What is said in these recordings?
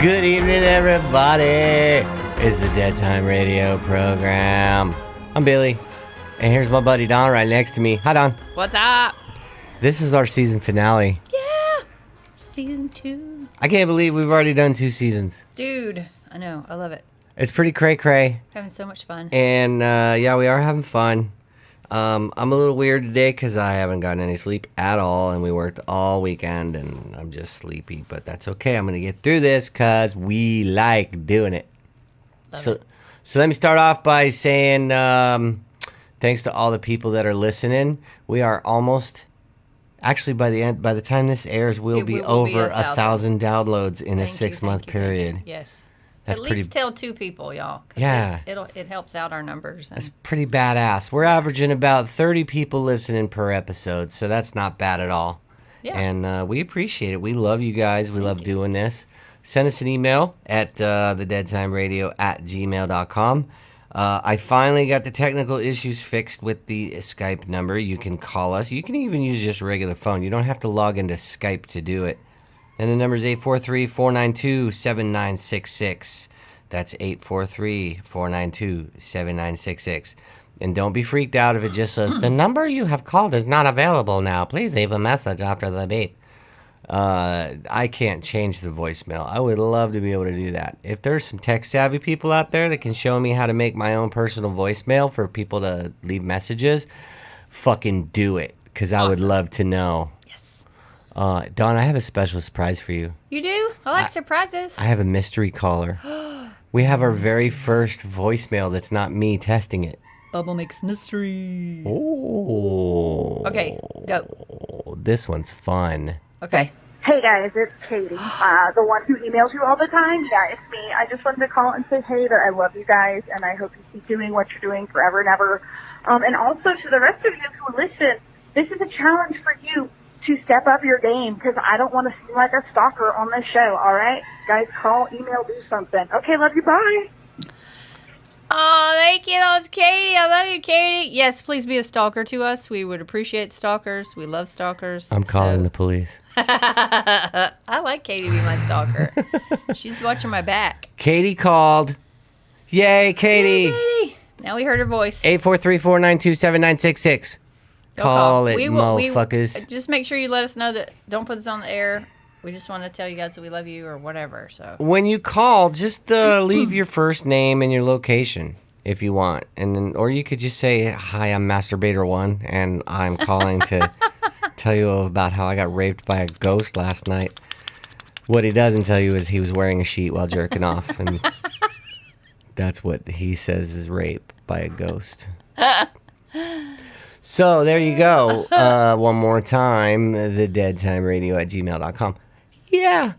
Good evening, everybody. It's the Dead Time Radio program. I'm Billy, and here's my buddy Don right next to me. Hi, Don. What's up? This is our season finale. Yeah, season 2. I can't believe we've already done 2 seasons. Dude, I know. I love it. It's pretty cray-cray. Having so much fun. And, yeah, we are having fun. I'm a little weird today because I haven't gotten any sleep at all, and we worked all weekend, and I'm just sleepy. But that's okay. I'm going to get through this because we like doing it. So let me start off by saying thanks to all the people that are listening. We are almost, actually, by the time this airs, we'll be over 1,000 downloads in a 6-month period. Yes. That's At least tell 2 people, y'all. Yeah. It helps out our numbers. That's pretty badass. We're averaging about 30 people listening per episode, so that's not bad at all. Yeah. And we appreciate it. We love you guys. We love doing this. Send us an email at thedeadtimeradio@gmail.com. I finally got the technical issues fixed with the Skype number. You can call us. You can even use just a regular phone. You don't have to log into Skype to do it. And the number is 843-492-7966. That's 843-492-7966. And don't be freaked out if it just says, the number you have called is not available now. Please leave a message after the beep. I can't change the voicemail. I would love to be able to do that. If there's some tech-savvy people out there that can show me how to make my own personal voicemail for people to leave messages, fucking do it, because I would love to know. Dawn, I have a special surprise for you. You do? I like surprises. I have a mystery caller. We have our very first voicemail that's not me testing it. Bubble makes mystery. Oh. Okay, go. This one's fun. Okay. Hey guys, it's Katie, the one who emails you all the time. Yeah, it's me. I just wanted to call and say, hey, that I love you guys, and I hope you keep doing what you're doing forever and ever. And also to the rest of you who listen, this is a challenge for you to step up your game, because I don't want to seem like a stalker on this show, all right? Guys, call, email, do something. Okay, love you, bye. Oh, thank you. That was Katie. I love you, Katie. Yes, please be a stalker to us. We would appreciate stalkers. We love stalkers. I'm calling the police. I like Katie to be my stalker. She's watching my back. Katie called. Yay, Katie. Hey, Katie. Now we heard her voice. 843-492-7966. Call it, motherfuckers. Just make sure you let us know that. Don't put this on the air. We just want to tell you guys that we love you or whatever. So when you call, just leave your first name and your location if you want, and then, or you could just say, "Hi, I'm Masturbator One, and I'm calling to tell you about how I got raped by a ghost last night." What he doesn't tell you is he was wearing a sheet while jerking off, and that's what he says is rape by a ghost. So there you go. One more time, thedeadtimeradio@gmail.com. Yeah.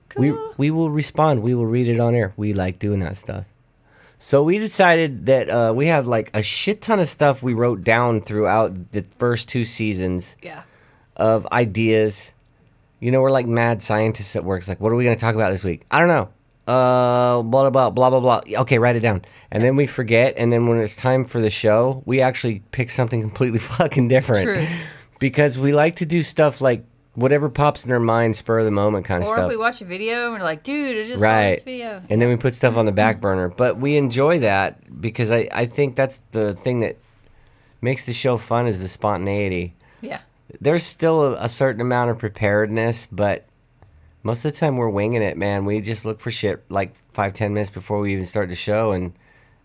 Cool. We will respond. We will read it on air. We like doing that stuff. So we decided that we have like a shit ton of stuff we wrote down throughout the first 2 seasons. Yeah. Of ideas. You know, we're like mad scientists at work. It's like, what are we going to talk about this week? I don't know. Blah, blah, blah, blah, blah, blah. Okay, write it down. And then we forget, and then when it's time for the show, we actually pick something completely fucking different. True. Because we like to do stuff like whatever pops in our mind, spur of the moment kind of stuff. Or if we watch a video and we're like, dude, I just saw this video. And then we put stuff on the back burner. But we enjoy that because I think that's the thing that makes the show fun is the spontaneity. Yeah. There's still a certain amount of preparedness, but most of the time we're winging it, man. We just look for shit like 5-10 minutes before we even start the show, and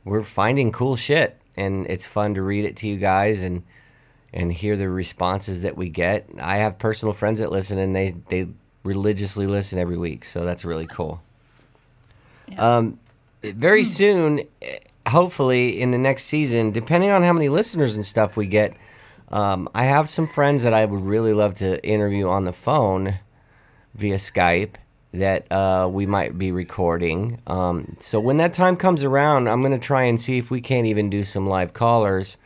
we're finding cool shit. And it's fun to read it to you guys and hear the responses that we get. I have personal friends that listen, and they religiously listen every week, so that's really cool. Yeah. Very soon, hopefully in the next season, depending on how many listeners and stuff we get, I have some friends that I would really love to interview on the phone via Skype that we might be recording. So when that time comes around, I'm going to try and see if we can't even do some live callers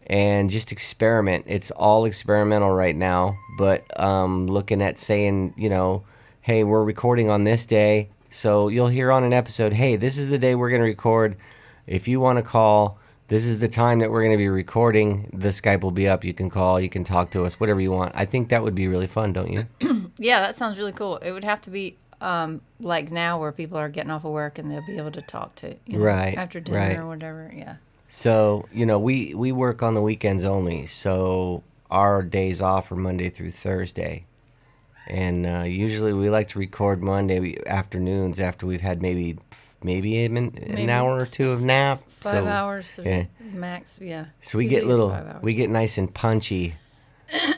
and just experiment. It's all experimental right now, but looking at saying, you know, hey, we're recording on this day. So you'll hear on an episode, hey, this is the day we're going to record. If you want to call, this is the time that we're going to be recording. The Skype will be up. You can call, you can talk to us, whatever you want. I think that would be really fun, don't you? Yeah, that sounds really cool. It would have to be like now where people are getting off of work and they'll be able to talk to Right, after dinner right. or whatever. Yeah. So, we work on the weekends only. So our days off are Monday through Thursday. And usually we like to record Monday afternoons after we've had maybe an hour or two of nap. 5 hours yeah. max. Yeah. So we Usually get it's 5 hours. we get nice and punchy.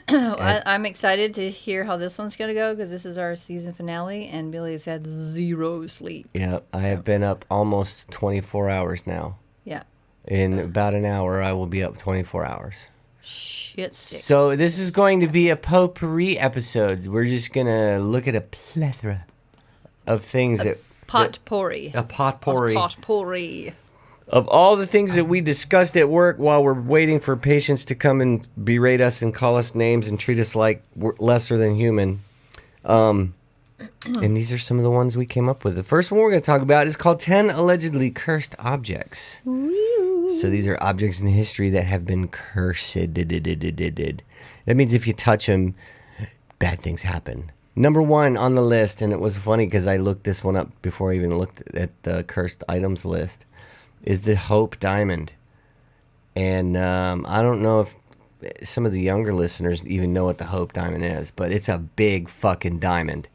I'm excited to hear how this one's gonna go because this is our season finale, and Billy has had 0 sleep. Yeah, I have been up almost 24 hours now. Yeah. In about an hour, I will be up 24 hours. Shit sticks. So this is going to be a potpourri episode. We're just going to look at a plethora of things Potpourri. a potpourri Potpourri. of all the things that we discussed at work while we're waiting for patients to come and berate us and call us names and treat us like we're lesser than human. And these are some of the ones we came up with. The first one we're going to talk about is called 10 Allegedly Cursed Objects. So these are objects in history that have been cursed. That means if you touch them, bad things happen. Number 1 on the list, and it was funny because I looked this one up before I even looked at the cursed items list, is the Hope Diamond. And I don't know if some of the younger listeners even know what the Hope Diamond is, but it's a big fucking diamond.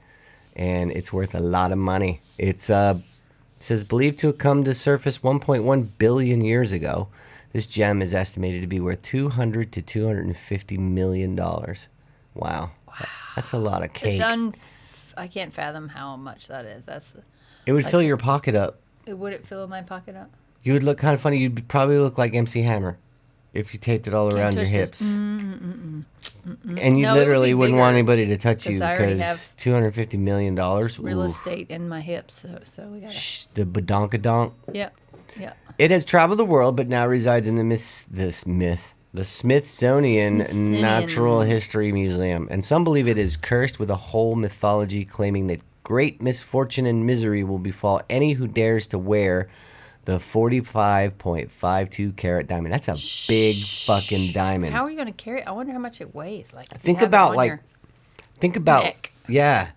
And it's worth a lot of money. It says believed to have come to surface 1.1 billion years ago. This gem is estimated to be worth $200 to $250 million. Wow. That's a lot of cake. I can't fathom how much that is. It would fill your pocket up. Would it fill my pocket up? You would look kind of funny. You'd probably look like MC Hammer if you taped it all around your hips. And you No, it would literally be wouldn't want bigger, anybody to touch you 'cause I already because have $250 million. Real Ooh. estate in my hips, so we got. Shh, the badonkadonk. Yeah. It has traveled the world, but now resides in the Smithsonian Natural History Museum. And some believe it is cursed with a whole mythology claiming that great misfortune and misery will befall any who dares to wear the 45.52 carat diamond. That's a big fucking diamond. How are you going to carry it? I wonder how much it weighs. Like, if you Think have it about on your neck. yeah,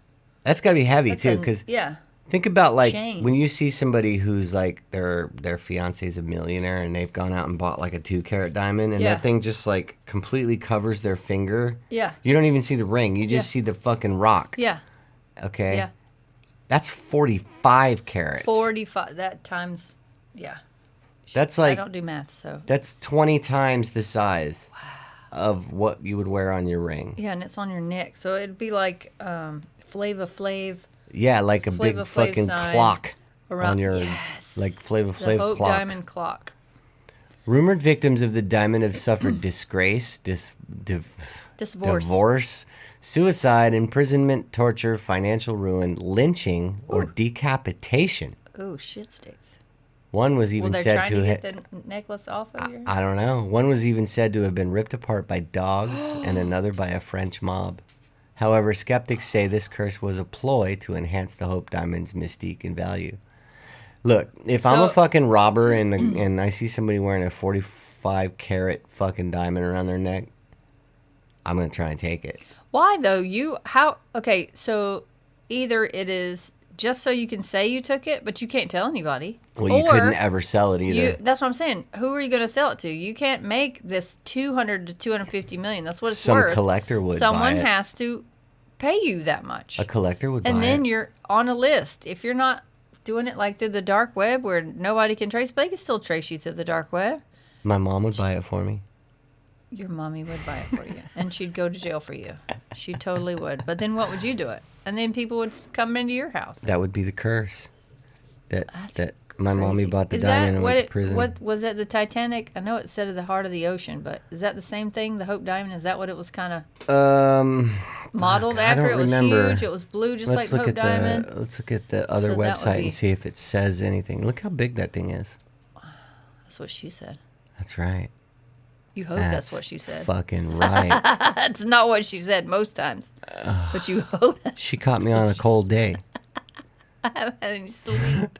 that's got to be heavy That's too. Because yeah. think about like chain. when you see somebody who's like their fiance's a millionaire and they've gone out and bought like a 2 carat diamond and Yeah. that thing just like completely covers their finger. Yeah. You don't even see the ring. You just see the fucking rock. Yeah. Okay. Yeah. That's 45 carats. 45. That times. Yeah. That's I like don't do math, so. that's 20 times the size of what you would wear on your ring. Yeah, and it's on your neck, so it'd be like Flava Flav Yeah, like a big Flav fucking sign clock around on your yes. like Flava the Flav Hope clock. Diamond clock. Rumored victims of the diamond have suffered disgrace, divorce, suicide, imprisonment, torture, financial ruin, lynching, or decapitation. Oh, shit sticks. One was Well, even they're said trying to to have. get the necklace off of your. I don't know. One was even said to have been ripped apart by dogs and another by a French mob. However, skeptics say this curse was a ploy to enhance the Hope Diamond's mystique and value. Look, if I'm a fucking robber and I see somebody wearing a 45 carat fucking diamond around their neck, I'm going to try and take it. Why though? Okay, so either it is just so you can say you took it, but you can't tell anybody. Well, you couldn't ever sell it either. That's what I'm saying. Who are you going to sell it to? You can't make this 200 to 250 million. That's what it's Some worth. collector would buy Someone it. has to pay you that much. A collector would buy it. And then you're on a list. If you're not doing it like through the dark web where nobody can trace, but they can still trace you through the dark web. My mom would buy it for me. Your mommy would buy it for you, and she'd go to jail for you. She totally would. But then what would you do it? And then people would come into your house. That would be the curse. That That's my mommy crazy. bought the Is diamond that and what went to prison. What was it? The Titanic? I know it said at the heart of the ocean, but is that the same thing? The Hope Diamond? Is that what it was kind of modeled I after? don't It was remember. huge. It was blue, just Let's like look Hope at Diamond. let's look at the other So that would website be- and see if it says anything. Look how big that thing is. That's what she said. That's right. You hope that's what she said. Fucking right. That's not what she said most times. But you hope that She caught me on a cold day. I haven't had any sleep.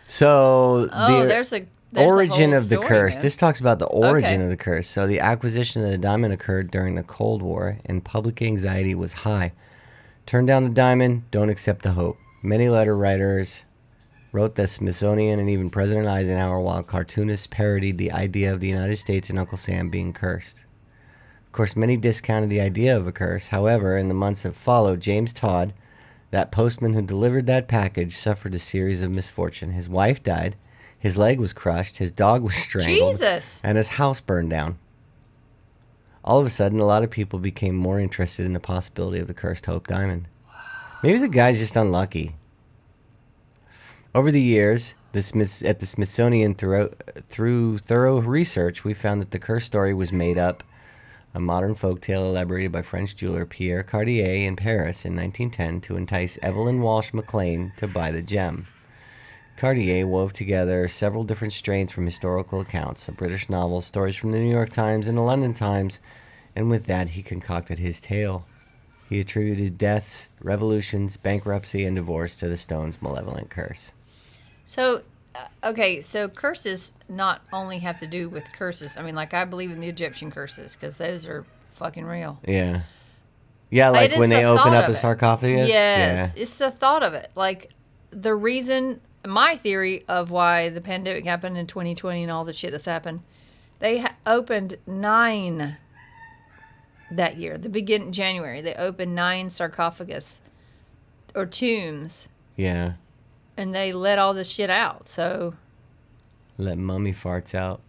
So Oh, the there's a origin whole of the story, curse. man. This talks about the origin Okay. of the curse. So the acquisition of the diamond occurred during the Cold War, and public anxiety was high. Turn down the diamond, don't accept the hope. Many letter writers wrote the Smithsonian and even President Eisenhower, while cartoonists parodied the idea of the United States and Uncle Sam being cursed. Of course, many discounted the idea of a curse. However, in the months that followed, James Todd, that postman who delivered that package, suffered a series of misfortune. His wife died, his leg was crushed, his dog was strangled, Jesus. and his house burned down. All of a sudden, a lot of people became more interested in the possibility of the cursed Hope Diamond. Maybe the guy's just unlucky. Over the years, at the Smithsonian, through thorough research, we found that the curse story was made up, a modern folktale elaborated by French jeweler Pierre Cartier in Paris in 1910 to entice Evelyn Walsh McLean to buy the gem. Cartier wove together several different strains from historical accounts, a British novel, stories from the New York Times and the London Times, and with that he concocted his tale. He attributed deaths, revolutions, bankruptcy, and divorce to the stone's malevolent curse. So, okay, so curses not only have to do with curses. I mean, like, I believe in the Egyptian curses because those are fucking real. Yeah. Yeah, like when they open up a sarcophagus? Yes, Yeah. it's the thought of it. Like, the reason, my theory of why the pandemic happened in 2020 and all the shit that's happened, they opened 9 that year. The beginning January, they opened 9 sarcophagus or tombs. Yeah. And they let all this shit out. So Let mummy farts out.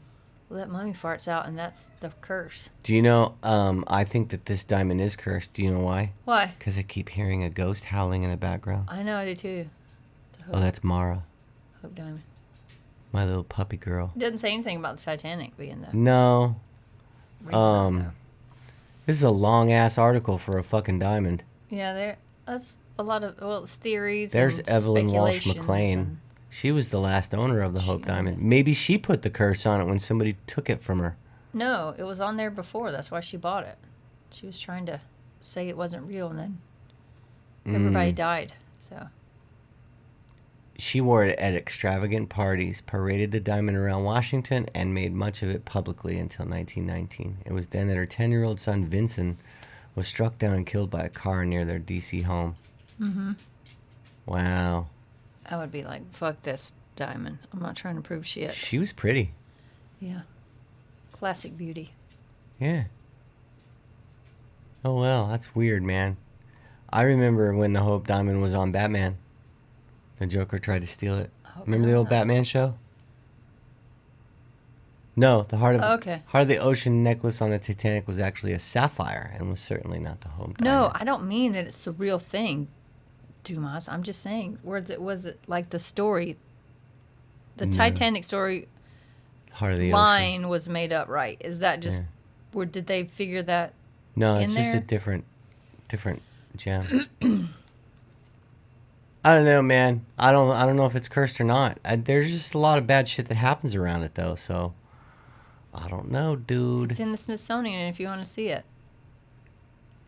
let mummy farts out, and that's the curse. Do you know, I think that this diamond is cursed. Do you know why? Why? Because I keep hearing a ghost howling in the background. I know I do too. Oh, that's Mara, Hope Diamond. my little puppy girl. It doesn't say anything about the Titanic being the No. reason. Though. This is a long-ass article for a fucking diamond. Yeah, that's a lot of, well, it's theories. There's and Evelyn Walsh speculations McLean. and- She was the last owner of the Hope She Diamond. owned it. Maybe she put the curse on it when somebody took it from her. No, it was on there before. That's why she bought it. She was trying to say it wasn't real, and then everybody died. So She wore it at extravagant parties, paraded the diamond around Washington, and made much of it publicly until 1919. It was then that her 10-year-old son, Vincent, was struck down and killed by a car near their D.C. home. Mm-hmm. Wow. I would be like, fuck this diamond. I'm not trying to prove shit. She was pretty. Yeah. Classic beauty. Yeah. Oh, well, that's weird, man. I remember when the Hope Diamond was on Batman. The Joker tried to steal it. Remember the old Batman show? No, the Heart of the Ocean necklace on the Titanic was actually a sapphire and was certainly not the Hope Diamond. No, I don't mean that it's the real thing, Dumas. I'm just saying, was it like the story, the Titanic story Heart of the Ocean. line was made up, right? Is that just, or did they figure that? No, in it's just there? a different gem. I don't know, man. I don't know if it's cursed or not. There's just a lot of bad shit that happens around it, though. So I don't know, dude. It's in the Smithsonian, if you want to see it.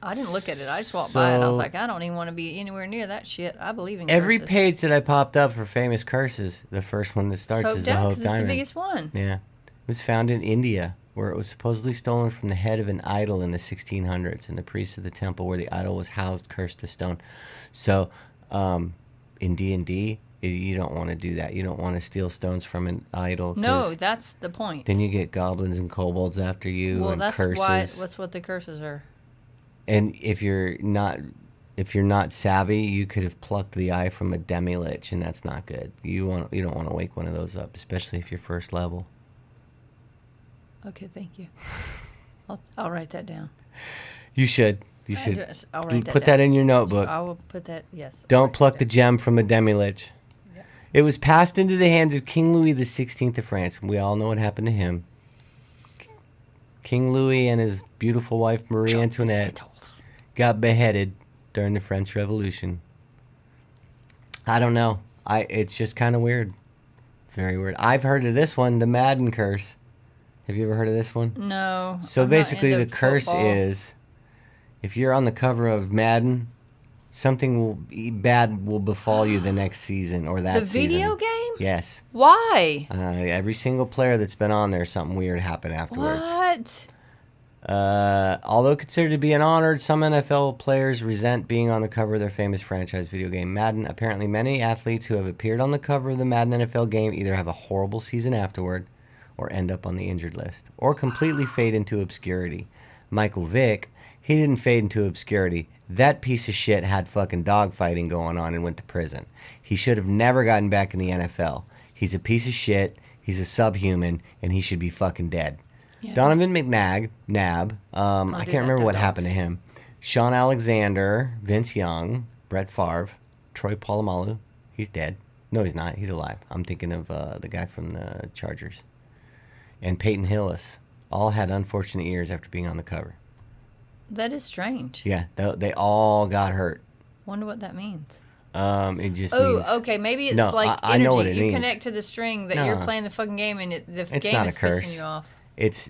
I didn't look at it. I just walked by it. I was like, I don't even want to be anywhere near that shit. I believe in Every curses. page that I popped up for famous curses, the first one that starts is the Hope 'cause Diamond. It's the biggest one. Yeah. It was found in India, where it was supposedly stolen from the head of an idol in the 1600s, and the priests of the temple where the idol was housed cursed the stone. So, in D&D, you don't want to do that. You don't want to steal stones from an idol. No, that's the point. Then you get goblins and kobolds after you, Well, and that's curses. why. That's what the curses are. And if you're not savvy, you could have plucked the eye from a demi-lich, and that's not good. You don't want to wake one of those up, especially if you're first level. Okay, thank you. I'll write that down. You should. You should. I'll write that Put down. that in your notebook. I will put that. Yes. I'll Don't write pluck that the down. gem from a demi-lich. It was passed into the hands of King Louis XVI of France. We all know what happened to him. King Louis and his beautiful wife Marie Antoinette got beheaded during the French Revolution. I don't know. It's just kind of weird. It's very weird. I've heard of this one, the Madden curse. Have you ever heard of this one? No. So I'm not basically, into the curse football. is, if you're on the cover of Madden, something bad will befall you the next season or that the season. video game. Yes. Why? Every single player that's been on there, something weird happened afterwards. What? Although considered to be an honor, some NFL players resent being on the cover of their famous franchise video game, Madden. Apparently, many athletes who have appeared on the cover of the Madden NFL game either have a horrible season afterward, or end up on the injured list, or completely fade into obscurity. Michael Vick, he didn't fade into obscurity. That piece of shit had fucking dogfighting going on and went to prison. He should have never gotten back in the NFL. He's a piece of shit. He's a subhuman, and he should be fucking dead. Yeah. Donovan McNabb, I can't remember what happened to him. Sean Alexander, Vince Young, Brett Favre, Troy Polamalu. He's dead. No, he's not. He's alive. I'm thinking of the guy from the Chargers. And Peyton Hillis all had unfortunate years after being on the cover. That is strange. Yeah, they all got hurt. Wonder what that means. It just means... Oh, okay. Maybe it's like energy. I know what it means. You connect to the string that you're playing the fucking game and the it's game not is a curse. pissing you off. It's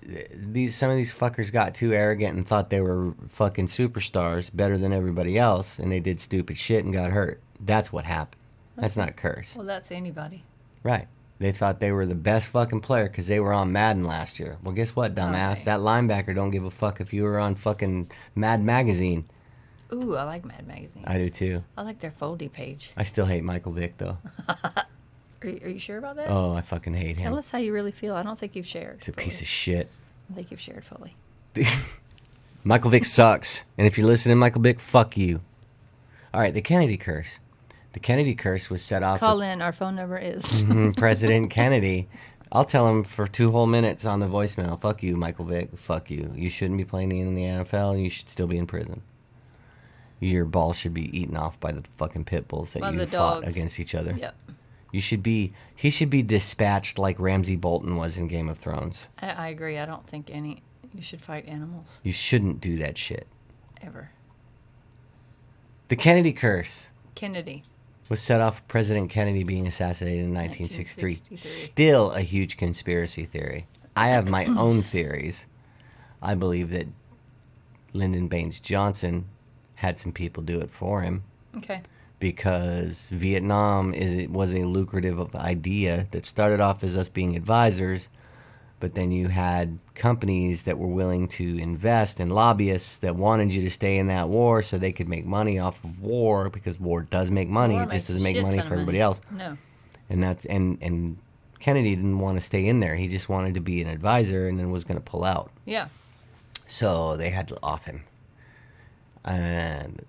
some of these fuckers got too arrogant and thought they were fucking superstars, better than everybody else, and they did stupid shit and got hurt. That's what happened. That's not a curse. Well, that's anybody. Right. They thought they were the best fucking player because they were on Madden last year. Well, guess what, dumbass? Okay. That linebacker don't give a fuck if you were on fucking Mad Magazine. Ooh, I like Mad Magazine. I do too. I like their Foldy page. I still hate Michael Vick though. Are you sure about that? Oh, I fucking hate him. Tell us how you really feel. I don't think you've shared. He's a piece of shit. I think you've shared fully. Michael Vick sucks. And if you're listening, Michael Vick, fuck you. All right, the Kennedy curse. The Kennedy curse was set off... Call in. Our phone number is... President Kennedy. I'll tell him for 2 whole minutes on the voicemail. Fuck you, Michael Vick. Fuck you. You shouldn't be playing in the NFL, and you should still be in prison. Your balls should be eaten off by the fucking pit bulls that you fought against each other. Yep. He should be dispatched like Ramsay Bolton was in Game of Thrones. I agree. I don't think you should fight animals. You shouldn't do that shit. Ever. The Kennedy curse. Kennedy. Was set off President Kennedy being assassinated in 1963. Still a huge conspiracy theory. I have my own theories. I believe that Lyndon Baines Johnson had some people do it for him. Okay. Because Vietnam was a lucrative idea that started off as us being advisors, but then you had companies that were willing to invest and lobbyists that wanted you to stay in that war so they could make money off of war, because war does make money. It just doesn't make money for everybody else. No. And and Kennedy didn't want to stay in there. He just wanted to be an advisor and then was going to pull out. Yeah. So they had to off him. And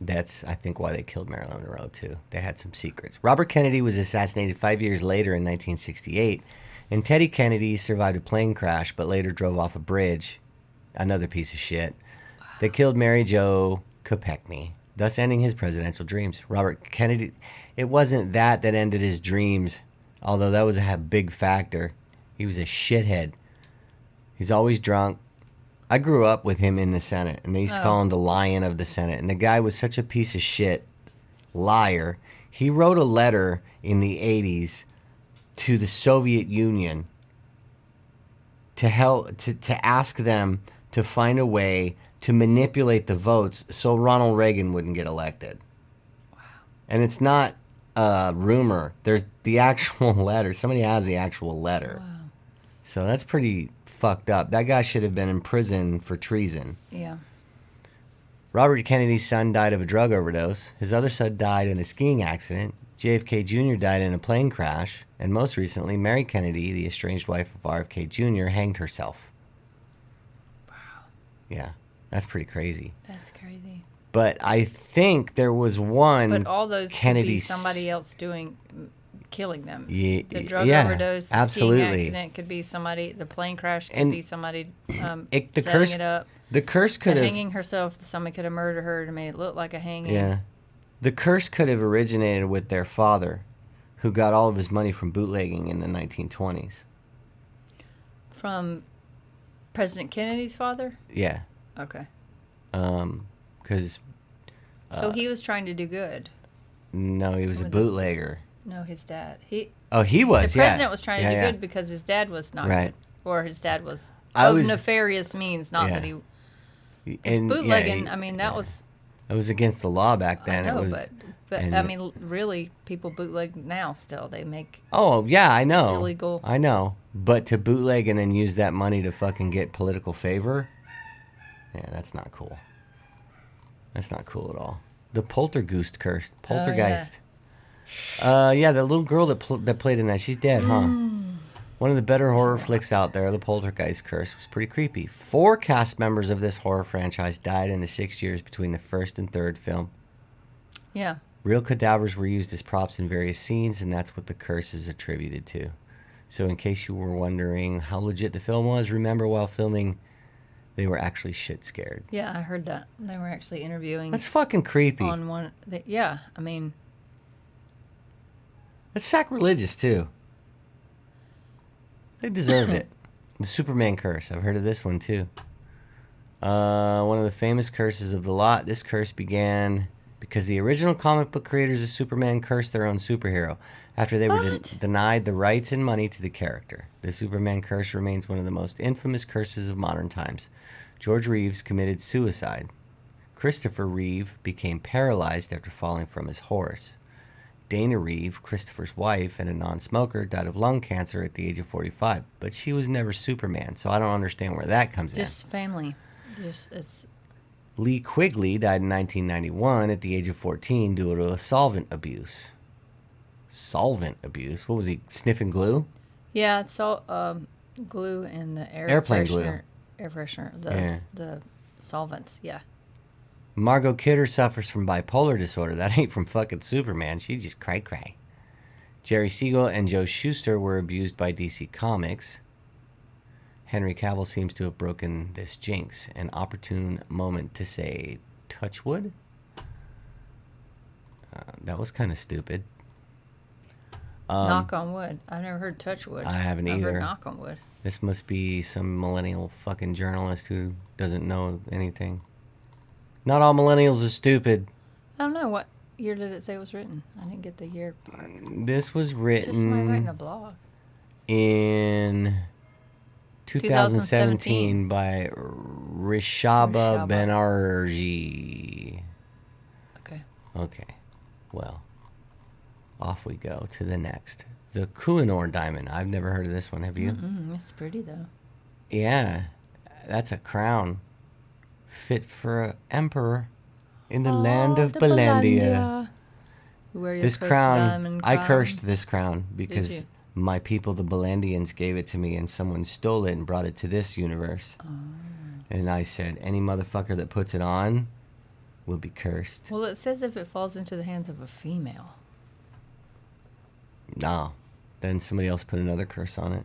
that's, I think, why they killed Marilyn Monroe, too. They had some secrets. Robert Kennedy was assassinated 5 years later in 1968, and Teddy Kennedy survived a plane crash but later drove off a bridge, another piece of shit, that killed Mary Jo Kopechne, thus ending his presidential dreams. Robert Kennedy, it wasn't that ended his dreams, although that was a big factor. He was a shithead. He's always drunk. I grew up with him in the Senate, and they used to call him the Lion of the Senate. And the guy was such a piece of shit, liar. He wrote a letter in the 80s to the Soviet Union to ask them to find a way to manipulate the votes so Ronald Reagan wouldn't get elected. Wow. And it's not a rumor. There's the actual letter. Somebody has the actual letter. Wow. So that's pretty fucked up. That guy should have been in prison for treason. Yeah. Robert Kennedy's son died of a drug overdose. His other son died in a skiing accident. JFK Jr. died in a plane crash. And most recently, Mary Kennedy, the estranged wife of RFK Jr., hanged herself. Wow. Yeah, that's pretty crazy. That's crazy. But I think there was one... But all those could be somebody else killing them. Yeah, the drug overdose, the absolutely. skiing accident could be somebody. The plane crash could be somebody setting it up. The curse could have... hanging herself, somebody could have murdered her to make it look like a hanging. Yeah. The curse could have originated with their father, who got all of his money from bootlegging in the 1920s. From President Kennedy's father? Yeah. Okay. Because... so he was trying to do good. No, he was a bootlegger. No, his dad. He was, The president was trying to do good because his dad was not right. good. Or his dad was nefarious means, not that he... And bootlegging, I mean, that was... It was against the law back then. I know, it was, but I mean, really, people bootleg now still. They make... Oh, yeah, I know. Illegal. I know. But to bootleg and then use that money to fucking get political favor, Yeah, that's not cool. That's not cool at all. The Poltergeist curse. Poltergeist. Yeah, the little girl that played in that, she's dead, huh? One of the better horror flicks out there, The Poltergeist Curse, was pretty creepy. 4 cast members of this horror franchise died in the 6 years between the first and third film. Yeah. Real cadavers were used as props in various scenes, and that's what the curse is attributed to. So in case you were wondering how legit the film was, remember while filming, they were actually shit scared. Yeah, I heard that. They were actually interviewing. That's fucking creepy. On one. Yeah, I mean. That's sacrilegious, too. They deserved it. The Superman curse. I've heard of this one, too. One of the famous curses of the lot. This curse began because the original comic book creators of Superman cursed their own superhero after they were denied the rights and money to the character. The Superman curse remains one of the most infamous curses of modern times. George Reeves committed suicide. Christopher Reeve became paralyzed after falling from his horse. Dana Reeve, Christopher's wife and a non-smoker, died of lung cancer at the age of 45. But she was never Superman, so I don't understand where that comes in. Just family. It's... Lee Quigley died in 1991 at the age of 14 due to a solvent abuse. Solvent abuse? What was he, sniffing glue? Yeah, it's all glue and the airplane glue. Air freshener. The solvents, yeah. Margot Kidder suffers from bipolar disorder. That ain't from fucking Superman. She just cray-cray. Jerry Siegel and Joe Shuster were abused by DC Comics. Henry Cavill seems to have broken this jinx. An opportune moment to say, touch wood? That was kind of stupid. Knock on wood. I've never heard touch wood. I haven't either. I've heard knock on wood. This must be some millennial fucking journalist who doesn't know anything. Not all millennials are stupid. I don't know. What year did it say it was written? I didn't get the year part. This was Just somebody writing written a blog. in 2017 by Rishaba Banerjee. Okay. Well, off we go to the next. The Kohinoor diamond. I've never heard of this one. Have you? It's pretty, though. Yeah. That's a crown. Fit for an emperor in the land of Balandia. This crown, I cursed this crown because my people, the Balandians, gave it to me and someone stole it and brought it to this universe. And I said, any motherfucker that puts it on will be cursed. Well, it says if it falls into the hands of a female. No. Then somebody else put another curse on it.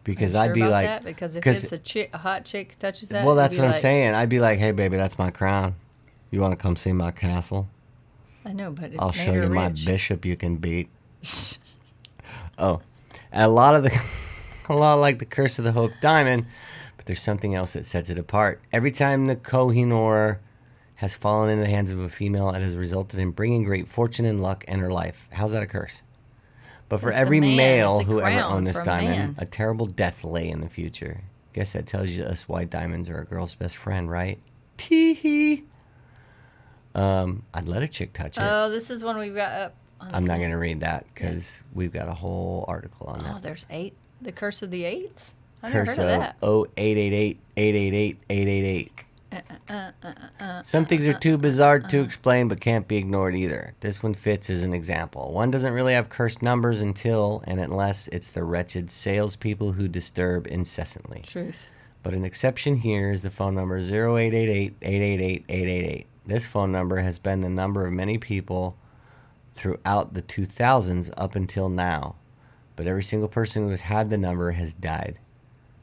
Because I'd be like... That? Because if it's a hot chick touches that... Well, that's what I'm saying. I'd be like, hey, baby, that's my crown. You want to come see my castle? I know, but I'll show you my bishop you can beat. Oh. A lot like the Curse of the Hope Diamond, but there's something else that sets it apart. Every time the Kohinoor has fallen into the hands of a female, it has resulted in bringing great fortune and luck in her life. How's that a curse? But for every male who ever owned this diamond, a terrible death lay in the future. Guess that tells you us why diamonds are a girl's best friend, right? Tee-hee. I'd let a chick touch it. Oh, this is one we've got up. I'm not going to read that because we've got a whole article on that. Oh, there's 8. The Curse of the 8s? I Curse never heard of that. 0888-888-888. Some things are too bizarre to explain but can't be ignored either. This one fits as an example. One doesn't really have cursed numbers until and unless it's the wretched salespeople who disturb incessantly. Truth. But an exception here is the phone number 0888-888-888. This phone number has been the number of many people throughout the 2000s up until now. But every single person who has had the number has died.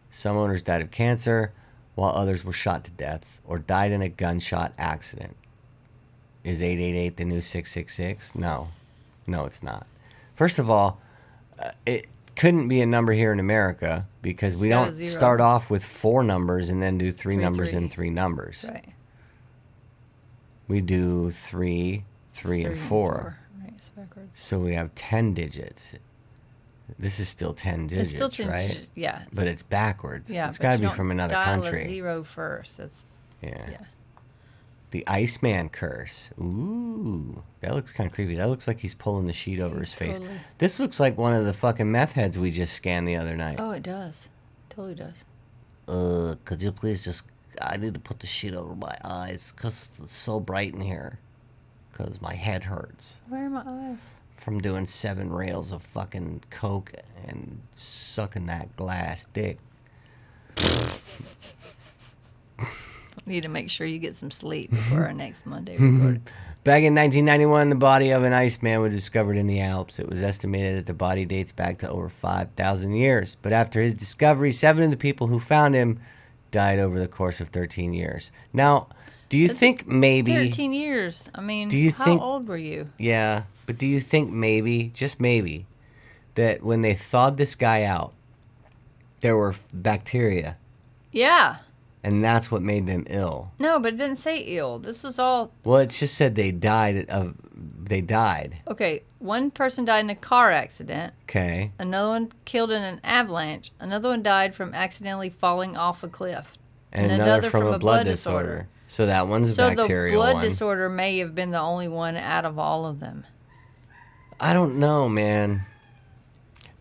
Some owners died of cancer, while others were shot to death or died in a gunshot accident. Is 888 the new 666? No. No, it's not. First of all, it couldn't be a number here in America because we don't start off with 4 numbers and then do 3 numbers and 3 numbers. Right. We do 3, 3, and 4. Right, it's backwards. So we have 10 digits. This is still 10 digits, it's still 10 right? Yeah. But it's backwards. Yeah, it's got to be from another country. Dial a 0 first. Yeah. The Iceman Curse. Ooh. That looks kind of creepy. That looks like he's pulling the sheet over his face. This looks like one of the fucking meth heads we just scanned the other night. Oh, it does. Totally does. Could you please just I need to put the sheet over my eyes because it's so bright in here. Because my head hurts Where are my eyes? from doing 7 rails of fucking coke and sucking that glass dick. Need to make sure you get some sleep before our next Monday recording. Back in 1991, the body of an Iceman was discovered in the Alps. It was estimated that the body dates back to over 5,000 years. But after his discovery, 7 of the people who found him died over the course of 13 years. Now, do you think maybe... 13 years. I mean, Do you how think- old were you? Yeah, but do you think maybe, just maybe, that when they thawed this guy out, there were bacteria, Yeah. and that's what made them ill? No, but it didn't say ill. This was all... Well, it's just said they died. Okay, one person died in a car accident. Okay. Another one killed in an avalanche. Another one died from accidentally falling off a cliff. And another from a blood disorder. So that one's a So the bacterial blood one. disorder may have been the only one out of all of them. I don't know, man.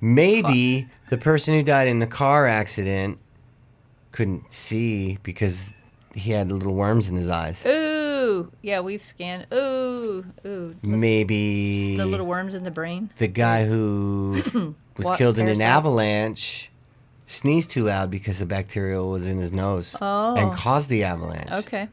Maybe the person who died in the car accident couldn't see because he had little worms in his eyes. Ooh, yeah, we've scanned. Ooh. Maybe The little worms in the brain. the guy who was What, killed in an parasite? avalanche sneezed too loud because the bacterial was in his nose and caused the avalanche. Okay.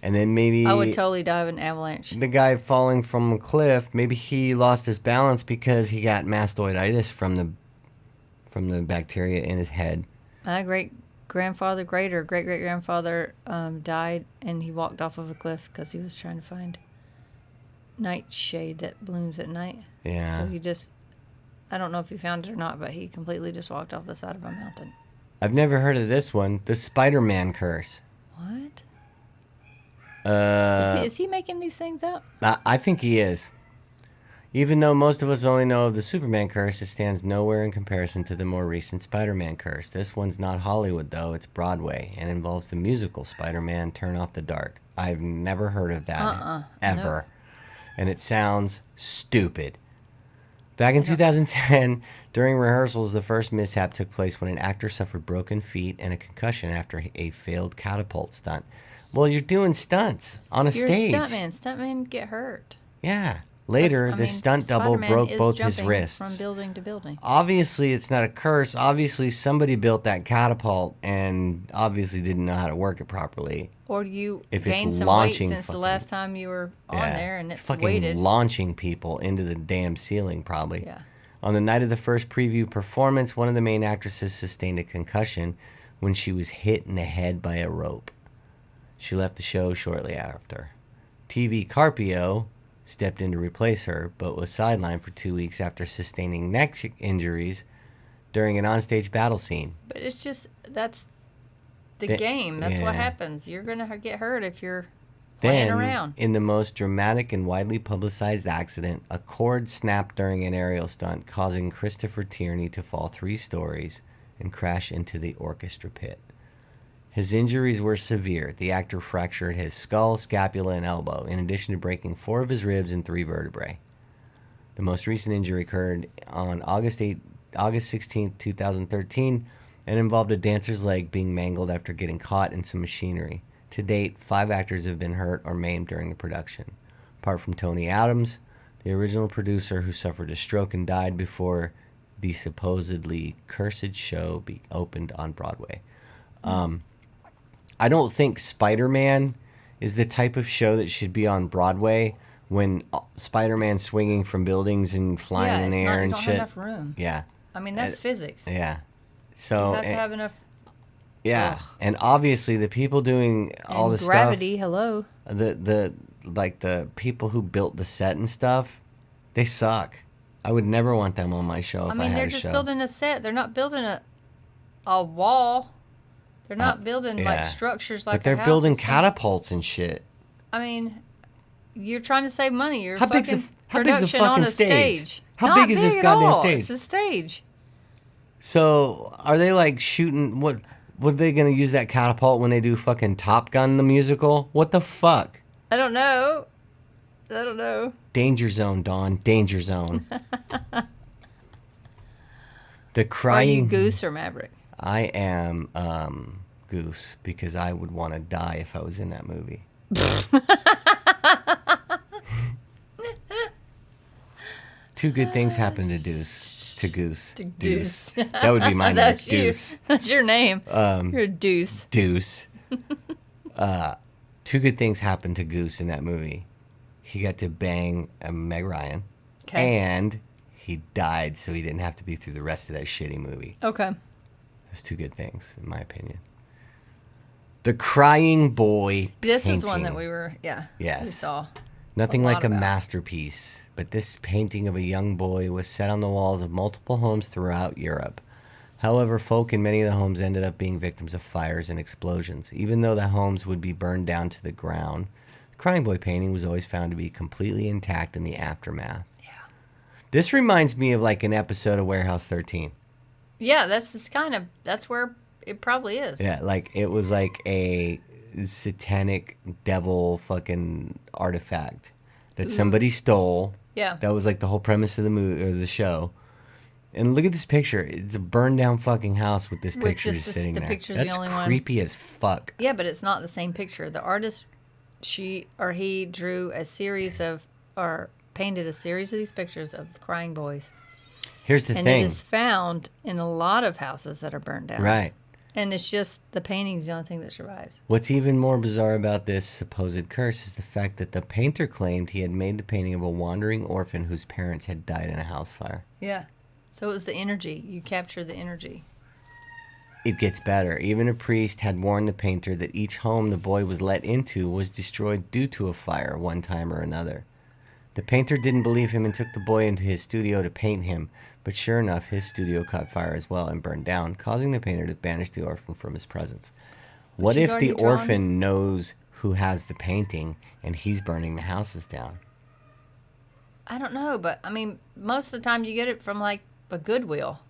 And then maybe I would totally die of an avalanche. the guy falling from a cliff, maybe he lost his balance because he got mastoiditis from the bacteria in his head. My great-grandfather died, and he walked off of a cliff because he was trying to find nightshade that blooms at night. Yeah. So he just, I don't know if he found it or not, but he completely just walked off the side of a mountain. I've never heard of this one. The Spider-Man curse. What? Uh, Is he making these things up? I think he is. Even though most of us only know of the Superman curse, it stands nowhere in comparison to the more recent Spider-Man curse. This one's not Hollywood, though. It's Broadway and involves the musical Spider-Man Turn Off the Dark. I've never heard of that ever. And it sounds stupid. Back in 2010, during rehearsals, the first mishap took place when an actor suffered broken feet and a concussion after a failed catapult stunt. Well, you're doing stunts on a stage. You're a stuntman. Stuntmen get hurt. Yeah. Later, the stunt double Spider-Man broke is both his jumping wrists. from building to building. Obviously, it's not a curse. Obviously, somebody built that catapult and obviously didn't know how to work it properly. Or you If it's gained some weight launching since the fucking- last time you were on there, and it's fucking weighted. launching people into the damn ceiling, probably. Yeah. On the night of the first preview performance, one of the main actresses sustained a concussion when she was hit in the head by a rope. She left the show shortly after. TV Carpio stepped in to replace her, but was sidelined for 2 weeks after sustaining neck injuries during an onstage battle scene. But it's just, that's the game. That's what yeah. happens. You're going to get hurt if you're playing Then, around. in the most dramatic and widely publicized accident, a cord snapped during an aerial stunt, causing Christopher Tierney to fall 3 stories and crash into the orchestra pit. His injuries were severe. The actor fractured his skull, scapula, and elbow, in addition to breaking 4 of his ribs and 3 vertebrae. The most recent injury occurred on August 16, 2013, and involved a dancer's leg being mangled after getting caught in some machinery. To date, 5 actors have been hurt or maimed during the production. Apart from Tony Adams, the original producer who suffered a stroke and died before the supposedly cursed show opened on Broadway. I don't think Spider-Man is the type of show that should be on Broadway when Spider-Man's swinging from buildings and flying in the air and you don't shit. have enough room. Yeah. I mean, that's physics. Yeah. So You have to have enough. yeah, Ugh. and obviously the people doing all And the gravity, hello. stuff, the people who built the set and stuff, they suck. I would never want them on my show if I I mean, had they're a just show. building a set. They're not building a wall. They're not building like yeah. structures like But they're a house building and stuff. catapults and shit. I mean, you're trying to save money. You're How big's fucking a production on fucking a stage? stage. How Not big is this at goddamn all. stage? It's a stage. So are they like shooting? What are they gonna use that catapult when they do fucking Top Gun the musical? What the fuck? I don't know. Danger zone, Dawn. Danger zone. The Are you crying. Goose or Maverick? I am Goose because I would want to die if I was in that movie. Two good things happen to Goose. Deuce. That would be my name. That's Deuce. you. That's your name. You're a deuce. Deuce. Two good things happened to Goose in that movie. He got to bang Meg Ryan. Okay. And he died so he didn't have to be through the rest of that shitty movie. Okay. Those two good things, in my opinion. The Crying Boy This painting. is one that we were, we Yes. saw. Nothing a lot like a about. masterpiece, but this painting of a young boy was set on the walls of multiple homes throughout Europe. However, folk in many of the homes ended up being victims of fires and explosions. Even though the homes would be burned down to the ground, the Crying Boy painting was always found to be completely intact in the aftermath. Yeah. This reminds me of like an episode of Warehouse 13. Yeah, that's where it probably is. Yeah, like it was like a satanic devil fucking artifact that somebody stole. Yeah. That was like the whole premise of the movie or the show. And look at this picture. It's a burned down fucking house with this picture just sitting the there. picture's That's the only one. creepy as fuck. Yeah, but it's not the same picture. The artist, he drew a series of, or painted a series of these pictures of crying boys. Here's the And thing. it is found in a lot of houses that are burned down. Right. And it's just the painting's the only thing that survives. What's even more bizarre about this supposed curse is the fact that the painter claimed he had made the painting of a wandering orphan whose parents had died in a house fire. Yeah. So it was the energy. You capture the energy. It gets better. Even a priest had warned the painter that each home the boy was let into was destroyed due to a fire one time or another. The painter didn't believe him and took the boy into his studio to paint him, but sure enough, his studio caught fire as well and burned down, causing the painter to banish the orphan from his presence. What you've if the already drawn- orphan knows who has the painting and he's burning the houses down? I don't know, but I mean, most of the time you get it from like a Goodwill.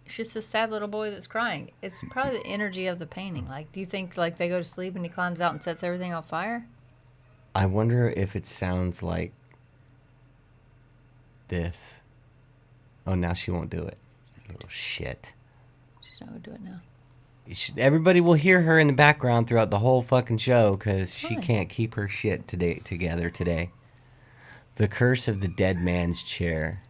It's just a sad little boy that's crying. It's probably the energy of the painting. Like, do you think like they go to sleep and he climbs out and sets everything on fire? I wonder if it sounds like this. Oh, now she won't do it. Little shit. She's not gonna do it now. Everybody will hear her in the background throughout the whole fucking show because she Fine. can't keep her shit together today. The Curse of the Dead Man's Chair.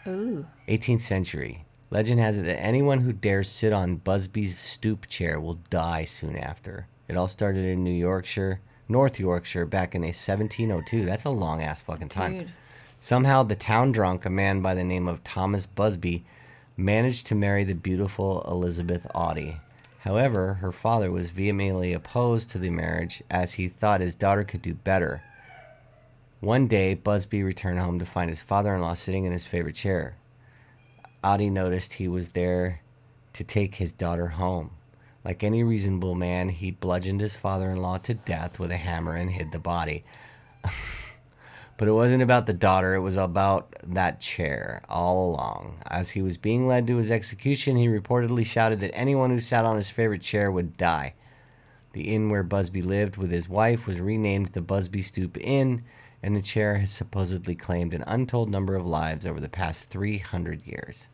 Ooh. 18th century. Legend has it that anyone who dares sit on Busby's stoop chair will die soon after. It all started in North Yorkshire, back in 1702. That's a long ass fucking time. Dude. Somehow the town drunk, a man by the name of Thomas Busby, managed to marry the beautiful Elizabeth Audie. However, her father was vehemently opposed to the marriage as he thought his daughter could do better. One day, Busby returned home to find his father-in-law sitting in his favorite chair. Audie noticed he was there to take his daughter home. Like any reasonable man, he bludgeoned his father-in-law to death with a hammer and hid the body. But it wasn't about the daughter, it was about that chair all along. As he was being led to his execution, he reportedly shouted that anyone who sat on his favorite chair would die. The inn where Busby lived with his wife was renamed the Busby Stoop Inn, and the chair has supposedly claimed an untold number of lives over the past 300 years.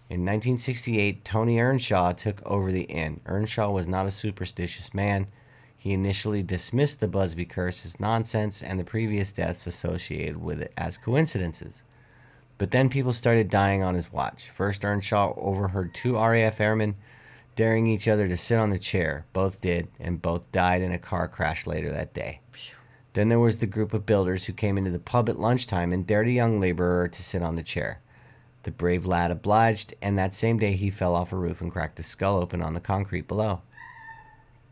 In 1968, Tony Earnshaw took over the inn. Earnshaw was not a superstitious man. He initially dismissed the Busby curse as nonsense and the previous deaths associated with it as coincidences. But then people started dying on his watch. First, Earnshaw overheard two RAF airmen daring each other to sit on the chair. Both did, and both died in a car crash later that day. Then there was the group of builders who came into the pub at lunchtime and dared a young laborer to sit on the chair. The brave lad obliged, and that same day he fell off a roof and cracked his skull open on the concrete below.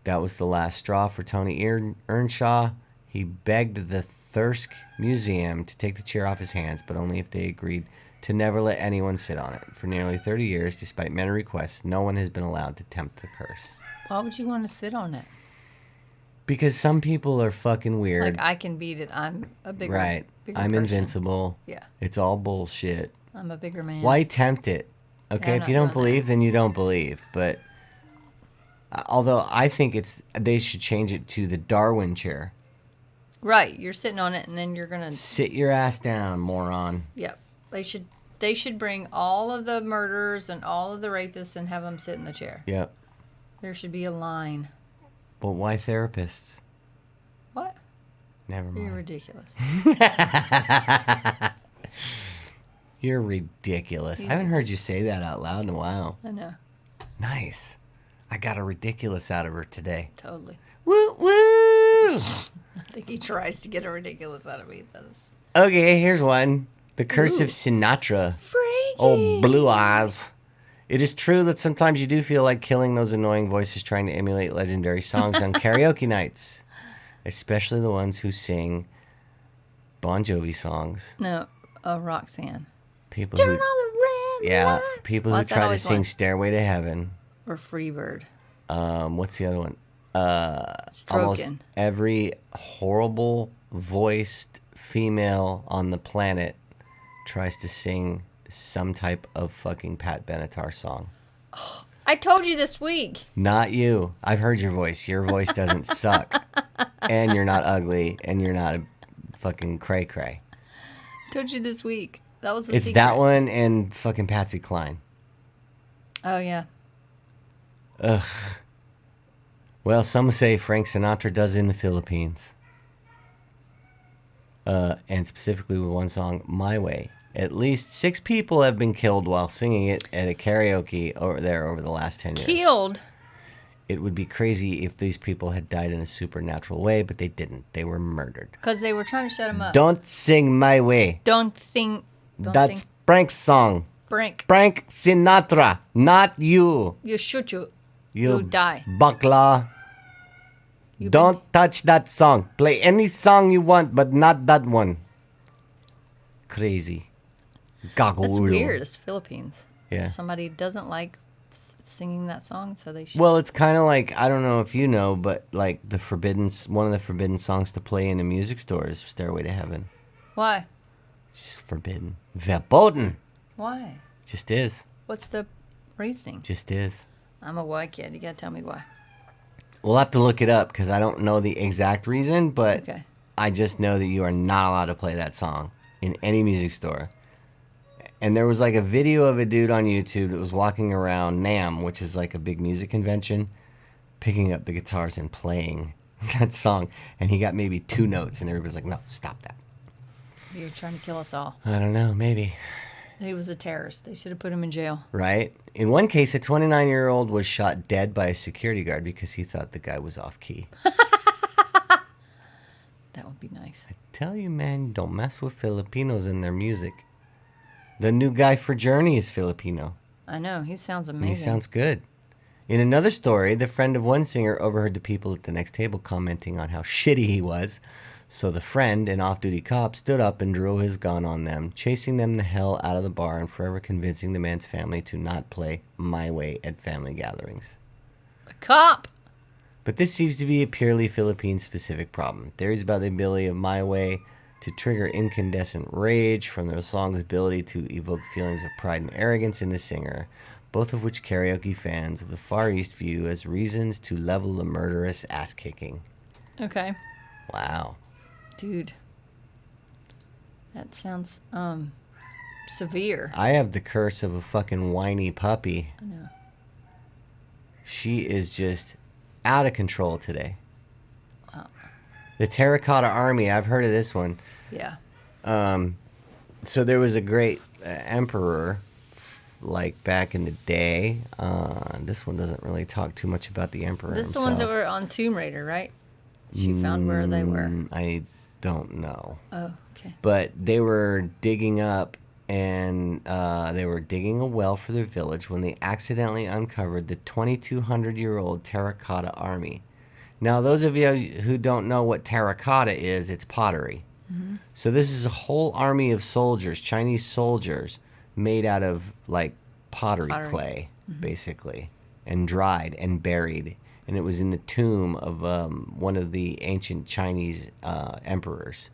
That was the last straw for Tony Earnshaw. He begged the Thirsk Museum to take the chair off his hands, but only if they agreed to never let anyone sit on it. For nearly 30 years, despite many requests, no one has been allowed to tempt the curse. Why would you want to sit on it? Because some people are fucking weird. Like, I can beat it. I'm a bigger Right. bigger I'm person. invincible. Yeah. It's all bullshit. I'm a bigger man. Why tempt it? Okay, I'm if you not don't doing believe, then you don't believe. But although I think they should change it to the Darwin chair. Right. You're sitting on it and then you're going to... Sit your ass down, moron. Yep. They should They should bring all of the murderers and all of the rapists and have them sit in the chair. Yep. There should be a line. But why therapists? What? Never mind. You're ridiculous. You're ridiculous. I haven't heard you say that out loud in a while. I know. Nice. I got a ridiculous out of her today. Totally. Woo woo! I think he tries to get a ridiculous out of me. That's Okay, here's one. The Curse of Ooh. Sinatra. freaky. Oh, blue eyes. It is true that sometimes you do feel like killing those annoying voices trying to emulate legendary songs on karaoke nights, especially the ones who sing Bon Jovi songs. No, Roxanne. People Turn who, on the red yeah, light. people Well, who that's try to always sing one. Stairway to Heaven. Or Freebird. What's the other one? Almost Stroking. every horrible voiced female on the planet tries to sing some type of fucking Pat Benatar song. I told you this week. Not you. I've heard your voice. Your voice doesn't suck. And you're not ugly. And you're not a fucking cray-cray. Told you this week. That was the It's secret. that one and fucking Patsy Cline. Oh, yeah. Ugh. Well, some say Frank Sinatra does in the Philippines. And specifically with one song, My Way. At least 6 people have been killed while singing it at a karaoke over there over the last 10 years. Killed. It would be crazy if these people had died in a supernatural way, but they didn't. They were murdered. Because they were trying to shut him up. Don't sing My Way. Don't think. Don't That's think. Frank's song. Frank. Frank Sinatra, not you. You shoot you. You You die. Bakla. You Don't touch that song. Play any song you want, but not that one. Crazy. That's Gagawulo. weird. It's Philippines. Yeah. Somebody doesn't like singing that song, so they should. Well, it's kind of like, I don't know if you know, but like one of the forbidden songs to play in a music store is Stairway to Heaven. Why? It's just forbidden. Verboten. Why? Just is. What's the reasoning? Just is. I'm a white kid. You gotta tell me why. We'll have to look it up because I don't know the exact reason, but Okay. I just know that you are not allowed to play that song in any music store. And there was like a video of a dude on YouTube that was walking around NAMM, which is like a big music convention, picking up the guitars and playing that song. And he got maybe 2 notes, and everybody's like, no, stop that. You're trying to kill us all. I don't know, maybe. He was a terrorist. They should have put him in jail. Right? In one case, a 29-year-old was shot dead by a security guard because he thought the guy was off key. That would be nice. Tell you, man, don't mess with Filipinos and their music. The new guy for Journey is Filipino. I know. He sounds And amazing. he sounds good. In another story, the friend of one singer overheard the people at the next table commenting on how shitty he was. So the friend, an off-duty cop, stood up and drew his gun on them, chasing them the hell out of the bar and forever convincing the man's family to not play My Way at family gatherings. A cop. But this seems to be a purely Philippine-specific problem. Theories about the ability of My Way to trigger incandescent rage from the song's ability to evoke feelings of pride and arrogance in the singer, both of which karaoke fans of the Far East view as reasons to level the murderous ass-kicking. Okay. Wow. Dude. That sounds severe. I have the curse of a fucking whiny puppy. I know. She is just out of control today. Wow. The Terracotta Army, I've heard of this one. Yeah. So there was a great emperor, like back in the day. This one doesn't really talk too much about the emperor This is the himself. ones that were on Tomb Raider, right? She found where they were. I don't know. Oh, okay. But they were digging up, and they were digging a well for their village when they accidentally uncovered the 2,200-year-old Terracotta Army. Now, those of you who don't know what terracotta is, it's pottery. Mm-hmm. So this is a whole army of soldiers, Chinese soldiers, made out of, like, pottery. Clay, basically, and dried and buried. And it was in the tomb of one of the ancient Chinese emperors.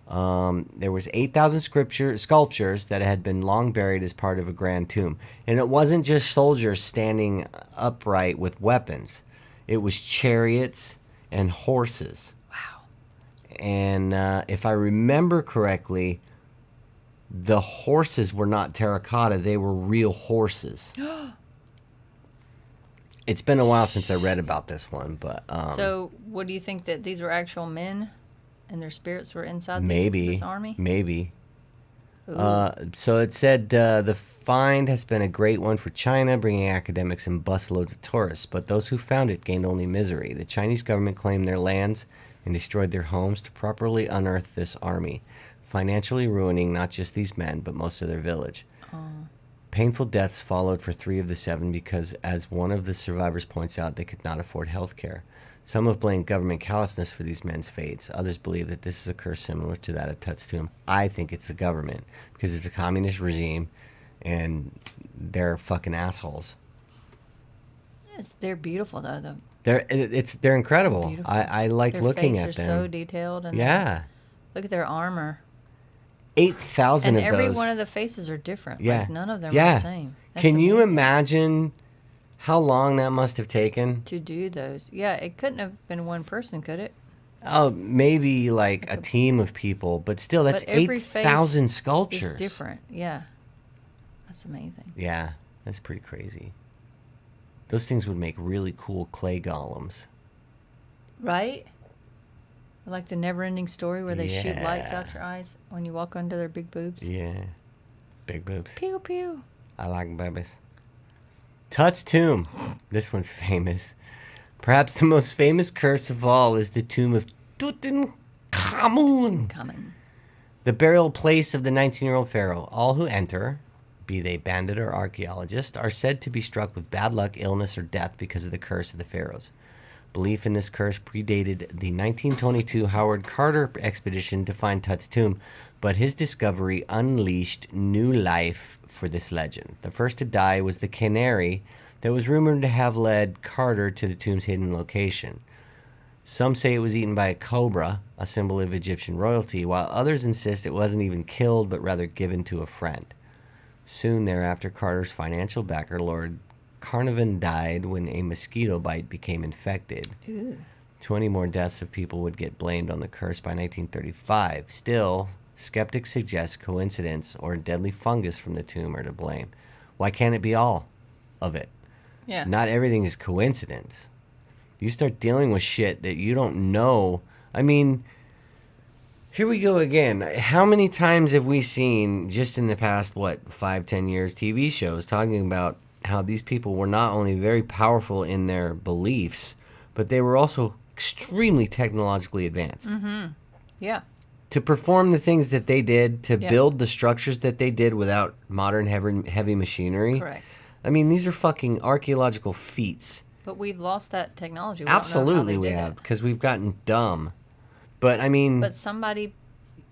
There was 8,000 sculptures that had been long buried as part of a grand tomb. And it wasn't just soldiers standing upright with weapons. It was chariots and horses. Wow. And if I remember correctly, the horses were not terracotta. They were real horses. It's been a while since I read about this one, but... so, what do you think, that these were actual men and their spirits were inside this army? Maybe. So it said the find has been a great one for China, bringing academics and busloads of tourists, but those who found it gained only misery. The Chinese government claimed their lands and destroyed their homes to properly unearth this army, financially ruining not just these men, but most of their village. Painful deaths followed for 3 of the 7 because, as one of the survivors points out, they could not afford health care. Some have blamed government callousness for these men's fates. Others believe that this is a curse similar to that of Tut's tomb. I think it's the government because it's a communist regime and they're fucking assholes. They're beautiful, though. They're incredible. Beautiful. I like looking at them. Their faces are so detailed. And yeah. Look at their armor. 8,000 of those. And every one of the faces are different. Yeah. Like, none of them are the same. That's Can you amazing. imagine how long that must have taken? To do those. Yeah, it couldn't have been one person, could it? Oh, maybe like a team of people, but still, that's 8,000 sculptures. It's different. Yeah. That's amazing. Yeah, that's pretty crazy. Those things would make really cool clay golems. Right? Like the Never-Ending Story where they shoot lights Yeah. out your eyes when you walk under their big boobs. Yeah. Big boobs. Pew, pew. I like babies. Tut's tomb. This one's famous. Perhaps the most famous curse of all is the tomb of Tutankhamun, Coming. the burial place of the 19-year-old pharaoh. All who enter, be they bandit or archaeologist, are said to be struck with bad luck, illness, or death because of the curse of the pharaohs. Belief in this curse predated the 1922 Howard Carter expedition to find Tut's tomb, but his discovery unleashed new life for this legend. The first to die was the canary that was rumored to have led Carter to the tomb's hidden location. Some say it was eaten by a cobra, a symbol of Egyptian royalty, while others insist it wasn't even killed, but rather given to a friend. Soon thereafter, Carter's financial backer, Lord Carnarvon, died when a mosquito bite became infected. Ooh. 20 more deaths of people would get blamed on the curse by 1935. Still, skeptics suggest coincidence or a deadly fungus from the tomb are to blame. Why can't it be all of it? Yeah. Not everything is coincidence. You start dealing with shit that you don't know. I mean, here we go again. How many times have we seen, just in the past, 5-10 years, TV shows talking about how these people were not only very powerful in their beliefs, but they were also extremely technologically advanced. Mm-hmm. Yeah. To perform the things that they did, to Yeah. build the structures that they did without modern heavy machinery. Correct. I mean, these are fucking archaeological feats. But we've lost that technology. We Absolutely don't know how we they did have, it. because we've gotten dumb. But, I mean, But somebody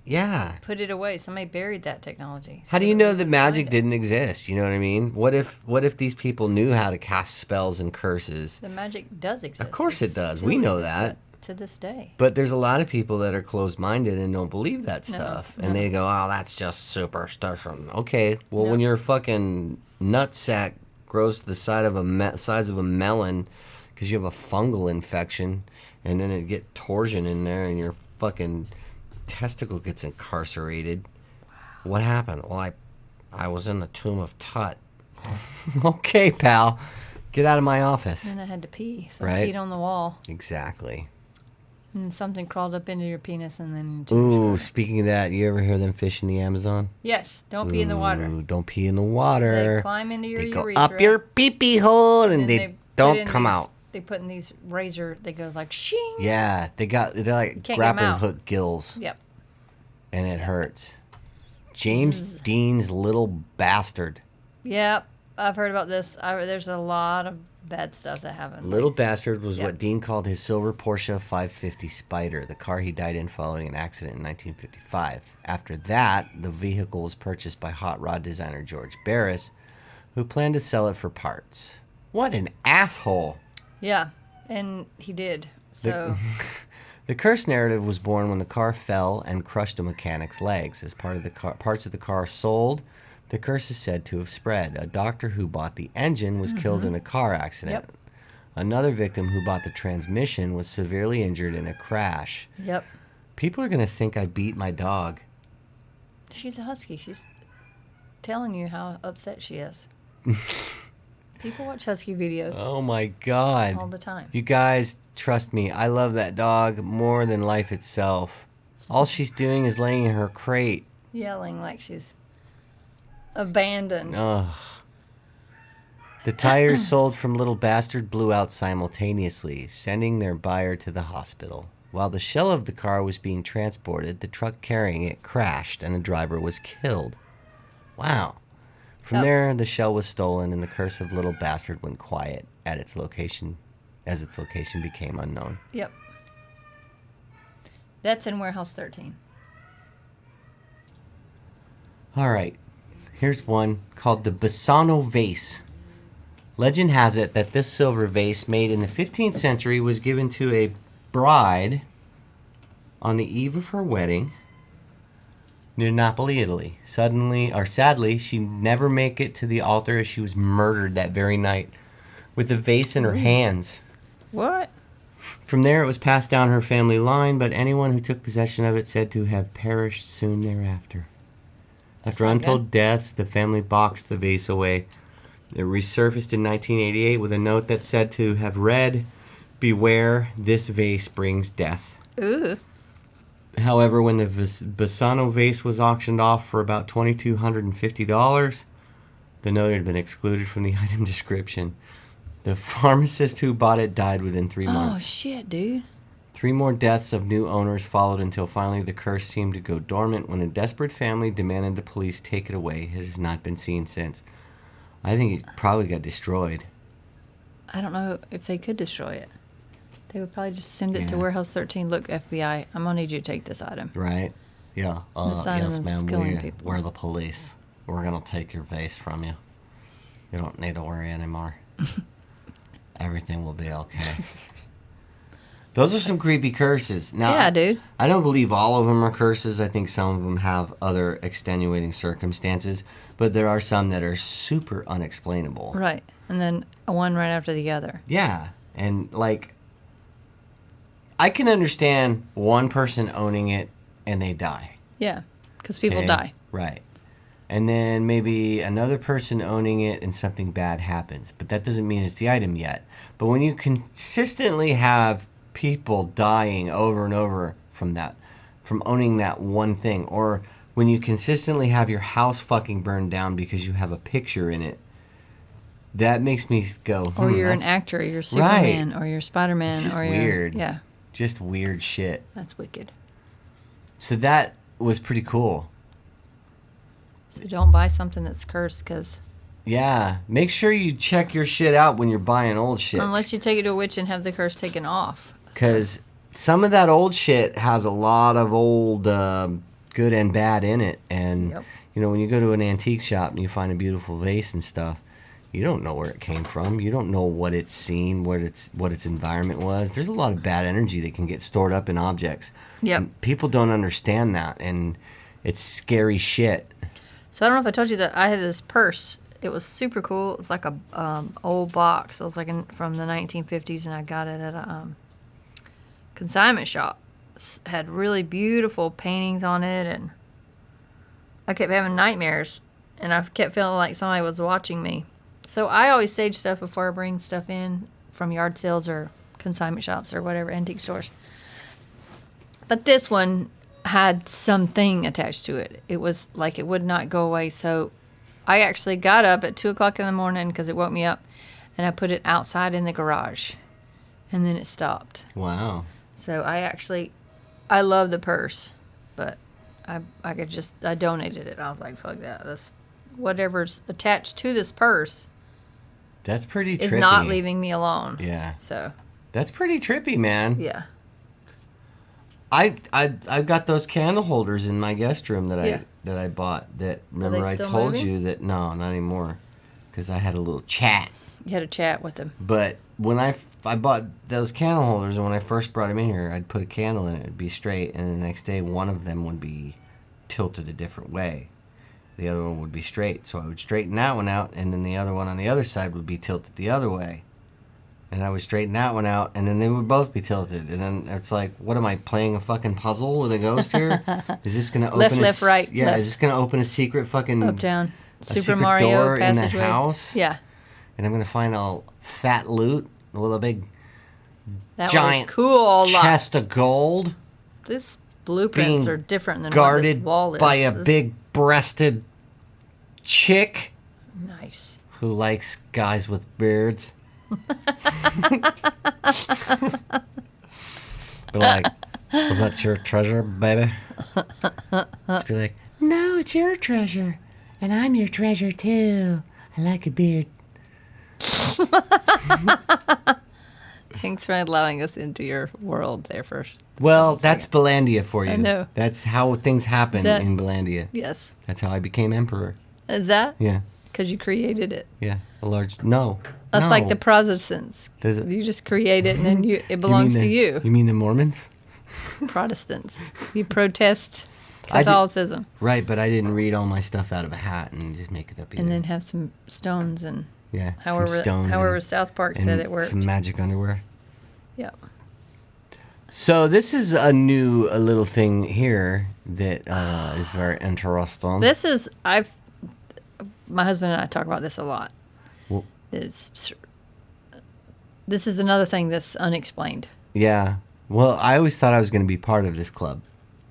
yeah. put it away. Somebody buried that technology. How do so you that know we that can magic find it. didn't exist? You know what I mean? What if these people knew how to cast spells and curses? The magic does exist. Of course it It's does. still We know exists, that. but to this day. But there's a lot of people that are closed-minded and don't believe that No, stuff. no. And they go, oh, that's just superstition. Okay, well, No. when your fucking nutsack grows to the size of a melon because you have a fungal infection, and then it get torsion in there and your fucking testicle gets incarcerated. What happened? Well, I was in the tomb of Tut. Okay, pal. Get out of my office. And I had to pee. So Right. I peed on the wall. Exactly. And something crawled up into your penis and then into Ooh, your shoulder. speaking of that, you ever hear them fish in the Amazon? Yes. Don't pee in the water. Ooh, don't pee in the water. They climb into your They go urethra. up your pee-pee hole and then they put don't in come these- out. They put in these razor. They go like shing. Yeah, they're like Can't get 'em grappling out. hook gills, Yep. and it hurts. James Dean's little bastard. Yep. I've heard about this. There's a lot of bad stuff that happened. Little bastard was Yep. what Dean called his silver Porsche 550 Spider, the car he died in following an accident in 1955. After that, the vehicle was purchased by hot rod designer George Barris, who planned to sell it for parts. What an asshole. Yeah, and he did. So The curse narrative was born when the car fell and crushed a mechanic's legs. As part of the parts of the car sold, the curse is said to have spread. A doctor who bought the engine was killed in a car accident. Yep. Another victim who bought the transmission was severely injured in a crash. yep. People are going to think I beat my dog. She's a husky. She's telling you how upset she is. People watch husky videos Oh my God. all the time. You guys, trust me, I love that dog more than life itself. All she's doing is laying in her crate. Yelling like she's abandoned. Ugh. The tires sold from Little Bastard blew out simultaneously, sending their buyer to the hospital. While the shell of the car was being transported, the truck carrying it crashed and the driver was killed. Wow. From Yep. there, the shell was stolen and the curse of Little Bastard went quiet at its location as its location became unknown. Yep. That's in Warehouse 13. All right. Here's one called the Bassano vase. Legend has it that this silver vase made in the 15th century was given to a bride on the eve of her wedding near Napoli, Italy. Sadly, she never make it to the altar as she was murdered that very night with the vase in her hands. What? From there, it was passed down her family line, but anyone who took possession of it said to have perished soon thereafter. After not untold deaths, the family boxed the vase away. It resurfaced in 1988 with a note that said to have read, "Beware, this vase brings death." Ooh. However, when the Bassano vase was auctioned off for about $2,250, the note had been excluded from the item description. The pharmacist who bought it died within 3 Oh, months. shit, dude. 3 more deaths of new owners followed until finally the curse seemed to go dormant when a desperate family demanded the police take it away. It has not been seen since. I think it probably got destroyed. I don't know if they could destroy it. They would probably just send it to Yeah. Warehouse 13. Look, FBI, I'm going to need you to take this item. Right? Yeah. This item Yes, is ma'am. killing people. We're the police. We're going to take your vase from you. You don't need to worry anymore. Everything will be okay. Those are some creepy curses. Now, Yeah, dude. I don't believe all of them are curses. I think some of them have other extenuating circumstances, but there are some that are super unexplainable. Right. And then one right after the other. Yeah. And, like, I can understand one person owning it and they die. Yeah. Because people Okay? die. Right. And then maybe another person owning it and something bad happens. But that doesn't mean it's the item yet. But when you consistently have people dying over and over from owning that one thing, or when you consistently have your house fucking burned down because you have a picture in it, that makes me go, Or you're an that's actor, you're Superman, or you're Spider-Man. It's just or you're, weird. Yeah. just weird shit. That's wicked. So that was pretty cool. So don't buy something that's cursed because Yeah, make sure you check your shit out when you're buying old shit. unless you take it to a witch and have the curse taken off. Because some of that old shit has a lot of old good and bad in it. And, Yep. you know, when you go to an antique shop and you find a beautiful vase and stuff, you don't know where it came from. You don't know what it's seen, what its environment was. There's a lot of bad energy that can get stored up in objects. Yep. And people don't understand that, and it's scary shit. So I don't know if I told you that I had this purse. It was super cool. It was like a old box. It was like from the 1950s, and I got it at a consignment shop. Had really beautiful paintings on it, and I kept having nightmares, and I kept feeling like somebody was watching me. So I always sage stuff before I bring stuff in from yard sales or consignment shops or whatever, antique stores. But this one had something attached to it. It was like it would not go away. So I actually got up at 2 o'clock in the morning because it woke me up, and I put it outside in the garage, and then it stopped. Wow. So I love the purse, but I donated it. I was like, fuck that. That's whatever's attached to this purse That's pretty is trippy. not leaving me alone. Yeah. So That's pretty trippy, man. yeah. I've got those candle holders in my guest room that Yeah. I bought. That remember I still told moving? you that no, not anymore, because I had a little chat. You had a chat with him. But when I bought those candle holders, and when I first brought them in here, I'd put a candle in it, it'd be straight, and the next day one of them would be tilted a different way. The other one would be straight, so I would straighten that one out, and then the other one on the other side would be tilted the other way. and I would straighten that one out, and then they would both be tilted. And then it's like, what am I, playing a fucking puzzle with a ghost here? Is this going to open Left, right, Yeah, left. is this going to open a secret fucking... Up, down. a Super secret Mario door in the passageway. house? Yeah. And I'm going to find a fat loot with a big That giant was cool. chest of gold This blueprints being are different than what guarded this wall is. by a This- big-breasted chick Nice. who likes guys with beards. Be like, was that your treasure, baby? Just be like, no, it's your treasure. And I'm your treasure, too. I like a beard. Thanks for allowing us into your world there first. Well, that's Belandia for you. I know. That's how things happen that- in Belandia. Yes. That's how I became emperor. Is that? Yeah, Because you created it. yeah. A large... No. That's no. like the Protestants. Does it- You just create it and then it belongs to you. You mean the Mormons? Protestants. You protest I did- Catholicism Right, but I didn't read all my stuff out of a hat and just make it up either. and then have some stones and yeah, however some stones however and, South Park and said it worked. some magic underwear. Yeah. So this is a little thing here that is very interesting. This is my husband and I talk about this a lot. Well- This is another thing that's unexplained. Yeah. Well, I always thought I was going to be part of this club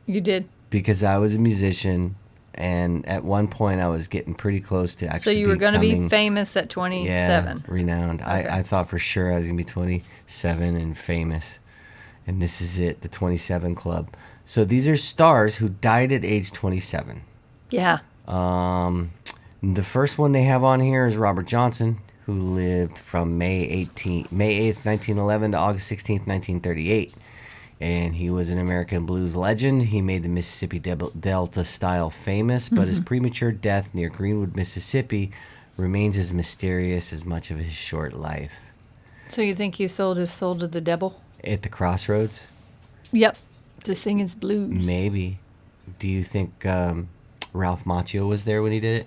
You did. because I was a musician, and at one point I was getting pretty close to So actually you were going to be becoming- famous at 27. Yeah, renowned. Okay. I thought for sure I was going to be 27 and famous. And this is it, the 27 Club. So these are stars who died at age 27. Yeah. The first one they have on here is Robert Johnson, who lived from May 8th, 1911 to August 16th, 1938. And he was an American blues legend. He made the Mississippi Delta style famous, but his premature death near Greenwood, Mississippi remains as mysterious as much of his short life. So you think he sold his soul to the devil? At the crossroads? Yep. To sing his blues. Maybe. Do you think Ralph Macchio was there when he did it?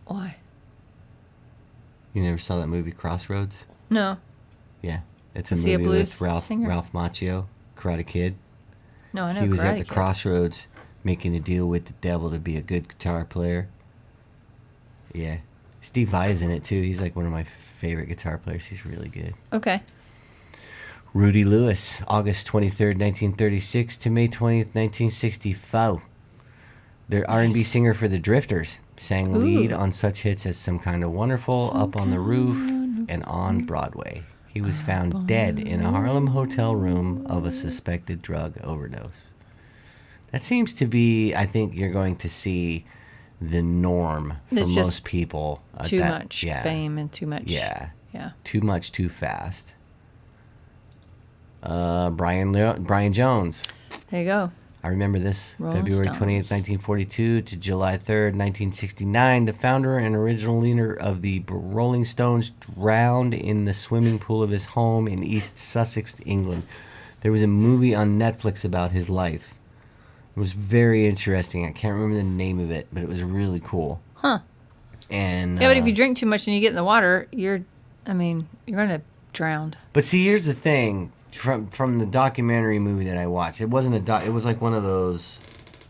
Why? You never saw that movie Crossroads? No. Yeah. It's a Was he a movie blues with singer? Ralph Macchio, Karate Kid. No, I know. He was at Karate the Kid. crossroads making a deal with the devil to be a good guitar player. Yeah. Steve Vai's in it too. He's like one of my favorite guitar players. He's really good. Okay. Rudy Lewis, August 23rd, 1936 to May 20th, 1964. The R&B singer for the Drifters. Sang lead on such hits as Some Kind of Wonderful, Up on the Roof, and On Broadway. He was found dead in a Harlem hotel room of a suspected drug overdose. That seems to be, I think you're going to see the norm for It's just most people. Too much fame and too much. Yeah. Yeah. Too much, too fast. Brian Jones. There you go. I remember this. Rolling February Stones. 28th, 1942 to July 3rd, 1969. The founder and original leader of the Rolling Stones drowned in the swimming pool of his home in East Sussex, England. There was a movie on Netflix about his life. It was very interesting. I can't remember the name of it, but it was really cool. Huh. And Yeah, but if you drink too much and you get in the water, you're going to drown. But see, here's the thing. From the documentary movie that I watched, it wasn't it was like one of those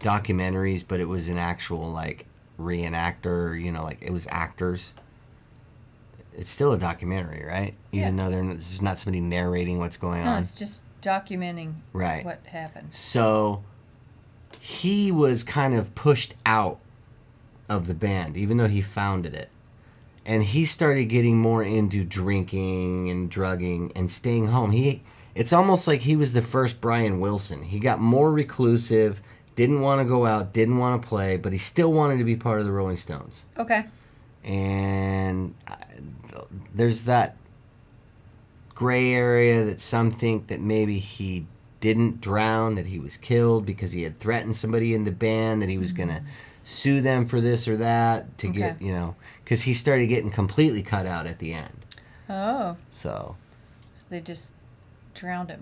documentaries, but it was an actual like reenactor, like it was actors. It's still a documentary, right? Even though there's not somebody narrating what's going on. it's just documenting Right. what happened. So he was kind of pushed out of the band, even though he founded it. And he started getting more into drinking and drugging and staying home. It's almost like he was the first Brian Wilson. He got more reclusive, didn't want to go out, didn't want to play, but he still wanted to be part of the Rolling Stones. Okay. And there's that gray area that some think that maybe he didn't drown, that he was killed because he had threatened somebody in the band, that he was going to sue them for this or that to get, because he started getting completely cut out at the end. Oh. So They just drowned him.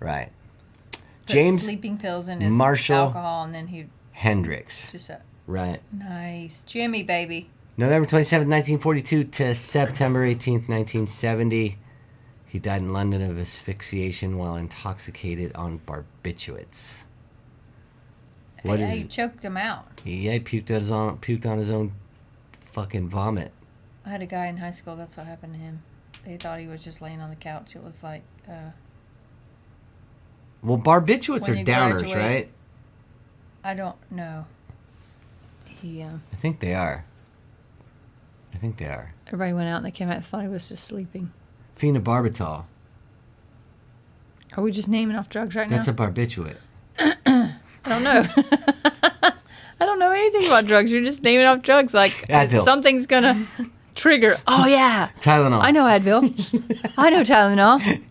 right. Put James sleeping pills in his Marshall alcohol, and then he Hendricks. just Right. nice Jimmy baby. November 27th, 1942 to September 18th, 1970. He died in London of asphyxiation while intoxicated on barbiturates. He choked him out. Yeah, he puked on his own fucking vomit. I had a guy in high school. That's what happened to him. They thought he was just laying on the couch. It was like... well, barbiturates when are you downers, graduate- right? I don't know. I think they are. Everybody went out and they came out and thought he was just sleeping. Phenobarbital. Are we just naming off drugs right That's now? a barbiturate. I don't know. I don't know anything about drugs. You're just naming off drugs like Advil. something's gonna trigger. Oh yeah, Tylenol. I know Advil. I know Tylenol.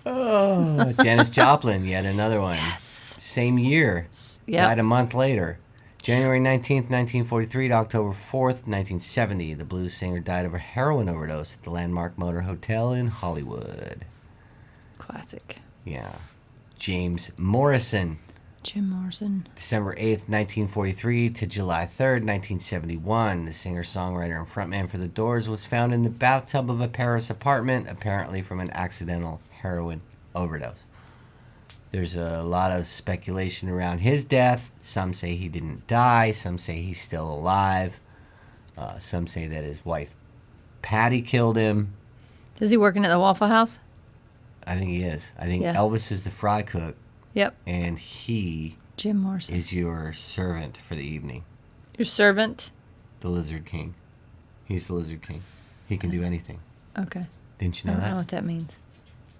Oh, Janis Joplin, yet another one. Yes. Same year. Yep. Died a month later. January 19th, 1943 to October 4th, 1970. The blues singer died of a heroin overdose at the Landmark Motor Hotel in Hollywood. Classic. Yeah. James Morrison. Jim Morrison. December 8th, 1943 to July 3rd, 1971. The singer, songwriter, and frontman for The Doors was found in the bathtub of a Paris apartment, apparently from an accidental heroin overdose. There's a lot of speculation around his death. Some say he didn't die. Some say he's still alive. Some say that his wife, Patty, killed him. Is he working at the Waffle House? I think he is. I think Yeah. Elvis is the fry cook, Yep. and he Jim Morrison. is your servant for the evening. Your servant? The Lizard King. He's the Lizard King. He can do anything. Okay. Didn't you I know don't know that? what that means.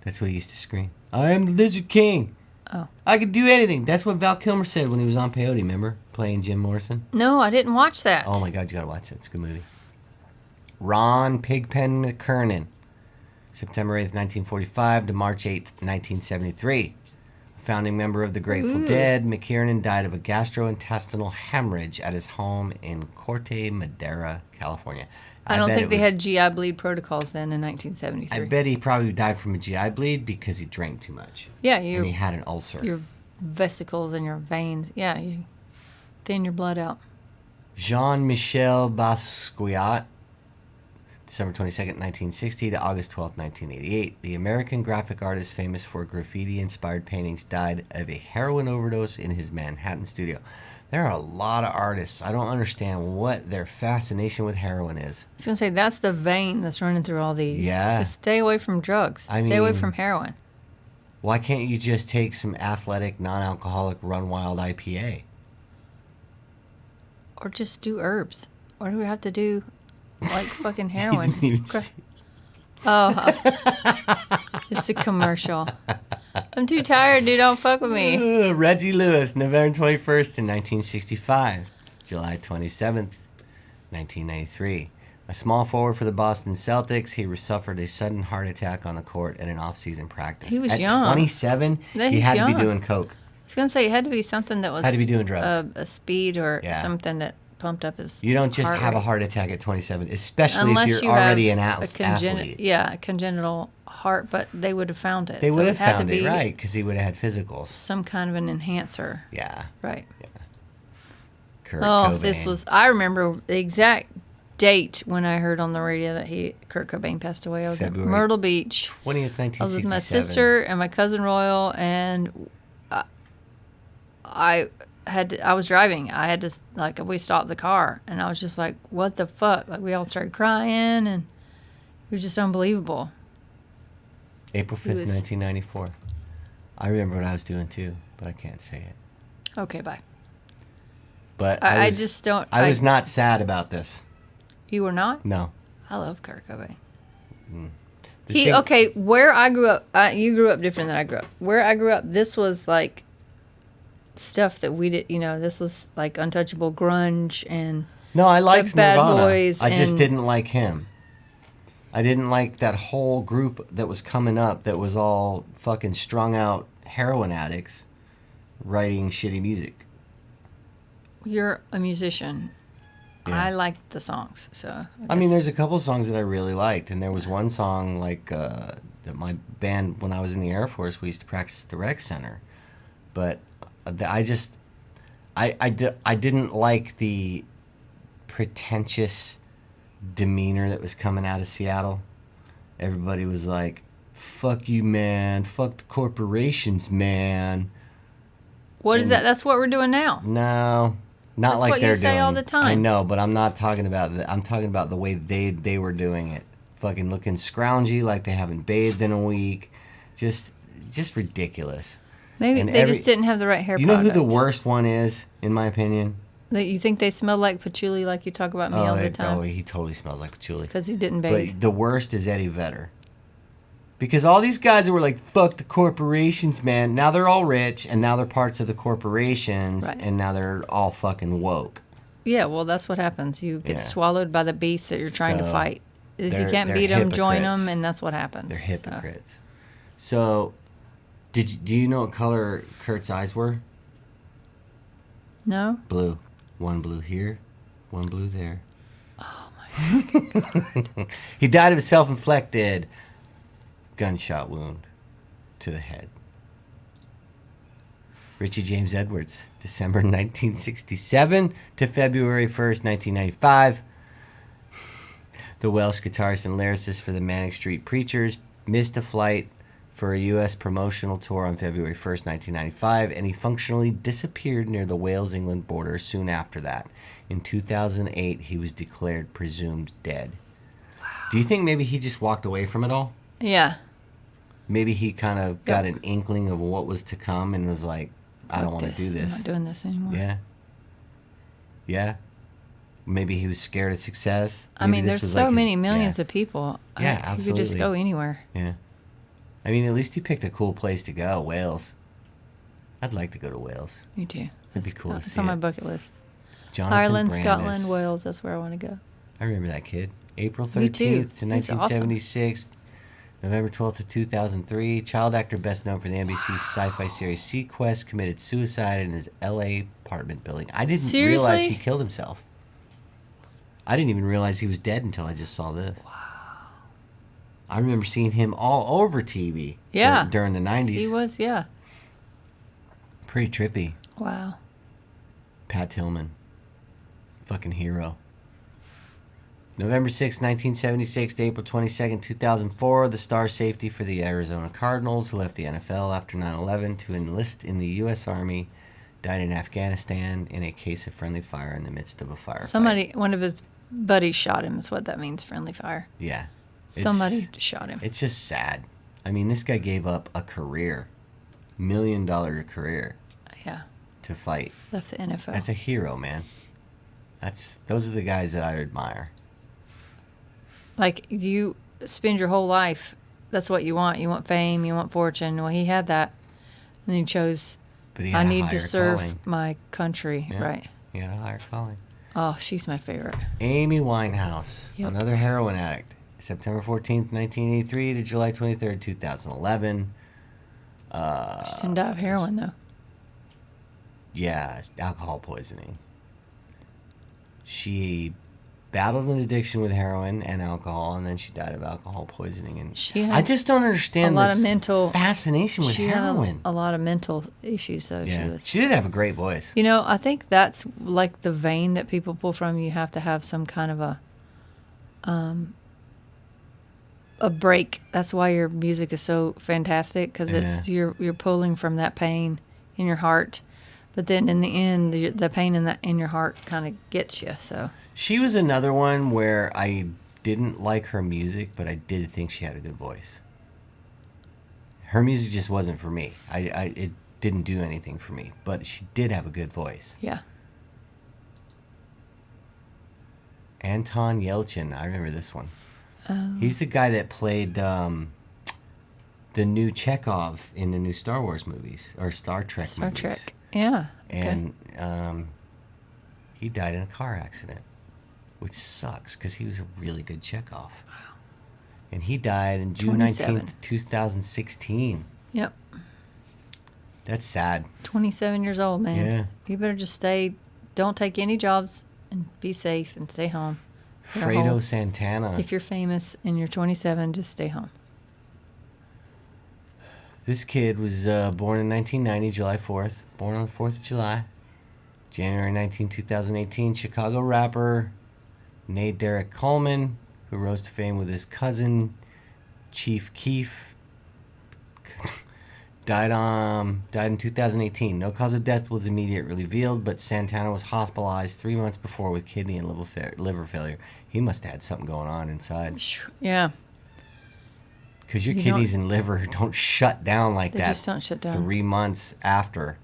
That's what he used to scream. I am the Lizard King. Oh. I can do anything. That's what Val Kilmer said when he was on Peyote, remember? Playing Jim Morrison. No, I didn't watch that. Oh my God, you gotta watch it. It's a good movie. Ron Pigpen McKernan. September 8th, 1945 to March 8th, 1973. Founding member of the Grateful Dead, McKiernan died of a gastrointestinal hemorrhage at his home in Corte Madera, California. I don't bet think it they was- had GI bleed protocols then in 1973. I bet he probably died from a GI bleed because he drank too much. Yeah, And he had an ulcer. your vesicles and your veins. Yeah, you thin your blood out. Jean-Michel Basquiat, December 22nd, 1960 to August 12th, 1988. The American graphic artist famous for graffiti-inspired paintings died of a heroin overdose in his Manhattan studio. There are a lot of artists. I don't understand what their fascination with heroin is. I was going to say, that's the vein that's running through all these. Yeah. Just stay away from drugs. I Stay away mean- from heroin. Why can't you just take some athletic, non-alcoholic Run Wild IPA? Or just do herbs. Why do we have to do, like, fucking heroin? Didn't even Just see- it's a commercial. I'm too tired, dude. Don't fuck with me. Reggie Lewis, November 21st in 1965. July 27th, 1993. A small forward for the Boston Celtics, he suffered a sudden heart attack on the court at an off-season practice. He was at young. 27, Yeah, he he's had to be young. doing coke. I was going to say, it had to be something that was Had to be doing drugs. a speed or Yeah. something that pumped up his You don't just heart have a rate. heart attack at 27, especially Unless if you you're already have an athlete. a congenital heart, but they would have found it. They So would it have had to found it, be right, because he would have had physicals. some kind of an enhancer. Yeah. Right. Kurt Oh, Cobain. this was, I remember the exact date when I heard on the radio that Kurt Cobain passed away. I was February at Myrtle Beach. 20th, 1967. I was with my sister and my cousin Royal, and I was driving. I had to, like, we stopped the car, and I was just like, what the fuck? Like, we all started crying, and it was just unbelievable. April 5th, was- 1994. I remember what I was doing too, but I can't say it. Okay, bye. But I just don't. I was not sad about this. You were not? No. I love Kurt Cobain. The sing- Okay, where I grew up, you grew up different than I grew up. Where I grew up, this was like stuff that we did, this was like untouchable grunge and No, I liked Bad Nirvana. Boys I just and- didn't like him. I didn't like that whole group that was coming up that was all fucking strung out heroin addicts writing shitty music. you're a musician. Yeah. I liked the songs, so. I mean, guess- there's a couple songs that I really liked, and there was one song like that my band, when I was in the Air Force, we used to practice at the rec center. But I didn't like the pretentious demeanor that was coming out of Seattle. everybody was like, "Fuck you, man. Fuck the corporations, man." What is And- that? That's what we're doing now. No, not That's like what you they're say doing. all the time. I know, but I'm not talking about that. I'm talking about the way they were doing it. Fucking looking scroungy, like they haven't bathed in a week. Just ridiculous. Maybe And they just didn't have the right hair You know product. who the worst one is, in my opinion? That you think they smell like patchouli, like you talk about me all the time? He totally smells like patchouli. Because he didn't bathe. But the worst is Eddie Vedder. Because all these guys that were like, fuck the corporations, man. Now they're all rich, and now they're parts of the corporations, Right. and now they're all fucking woke. Yeah, well, that's what happens. You get Yeah. swallowed by the beasts that you're trying to So, fight. If you they're- can't they're beat them, join hypocrites. them, and that's what happens. They're So, hypocrites. So, do you know what color Kurt's eyes were? no? Blue. One blue here, one blue there. Oh, my God. He died of a self-inflicted gunshot wound to the head. Richie James Edwards, December 1967 to February 1st, 1995. The Welsh guitarist and lyricist for the Manic Street Preachers missed a flight for a U.S. promotional tour on February 1st, 1995, and he functionally disappeared near the Wales-England border soon after that. In 2008, he was declared presumed dead. Wow. Do you think maybe he just walked away from it all? Yeah. Maybe he kind of got an inkling of what was to come and was like, I don't want to do I'm this. not doing this anymore. Yeah. Yeah. Maybe he was scared of success. I Maybe mean, this there's was so like his- many millions of people. Yeah, You could absolutely. just go anywhere. Yeah. I mean, at least he picked a cool place to go, Wales. I'd like to go to Wales. Me too. It'd be cool to It's see on my it. bucket list. Jonathan Ireland, Brandis. Scotland, Wales. That's where I want to go. I remember that kid. April Me 13th too. to He's 1976. November 12th to 2003. Child actor best known for the NBC sci-fi series Sequest, committed suicide in his L.A. apartment building. I didn't realize Seriously? he killed himself. I didn't even realize he was dead until I just saw this. Wow. I remember seeing him all over TV. Yeah. During the 90s. He was, yeah. Pretty trippy. Wow. Pat Tillman. Fucking hero. November 6, 1976 to April 22nd, 2004, the star safety for the Arizona Cardinals, who left the NFL after 9/11 to enlist in the U.S. Army, died in Afghanistan in a case of friendly fire in the midst of a firefight. One of his buddies shot him, is what that means, friendly fire. Yeah. Somebody shot him. It's just sad. I mean, this guy gave up a career, $1 million career, Yeah. to fight. Left the NFL. That's a hero, man. Those are the guys that I admire. Like, you spend your whole life, that's what you want. You want fame, you want fortune. Well, he had that. And he chose, But he had I a need to higher serve calling. my country. Yeah. Right. He had a higher calling. Oh, she's my favorite. Amy Winehouse, Yep. another heroin addict. September 14th, 1983 to July 23rd, 2011. She didn't die of heroin, though. Yeah, alcohol poisoning. She battled an addiction with heroin and alcohol, and then she died of alcohol poisoning. And She had I just don't understand a lot this of mental fascination with she heroin. had a lot of mental issues, though. Yeah, she did have a great voice. You know, I think that's like the vein that people pull from. You have to have some kind of a break. That's why your music is so fantastic, because it's you're pulling from that pain in your heart, but then in the end, the pain in your heart kind of gets you. So She was another one where I didn't like her music, but I did think she had a good voice. Her music just wasn't for me. It didn't do anything for me, but she did have a good voice. yeah, Anton Yelchin, I remember this one. He's the guy that played the new Chekhov in the new Star Wars movies, or Star Trek Star movies. Trek. Yeah, And he died in a car accident, which sucks because he was a really good Chekhov. Wow. And he died in June 27. 19th, 2016. Yep. That's sad. 27 years old, man. Yeah. You better just stay. Don't take any jobs and be safe and stay home. You're Fredo home. Santana. If you're famous and you're 27, just stay home. This kid was born in 1990, July 4th. Born on the 4th of July. January 19, 2018. Chicago rapper Nate Derek Coleman, who rose to fame with his cousin Chief Keefe died in 2018. No cause of death was immediately revealed, but Santana was hospitalized 3 months before with kidney and liver failure. He must have had something going on inside. Yeah. Because your kidneys and liver don't shut down like They that. just don't shut down. 3 months after.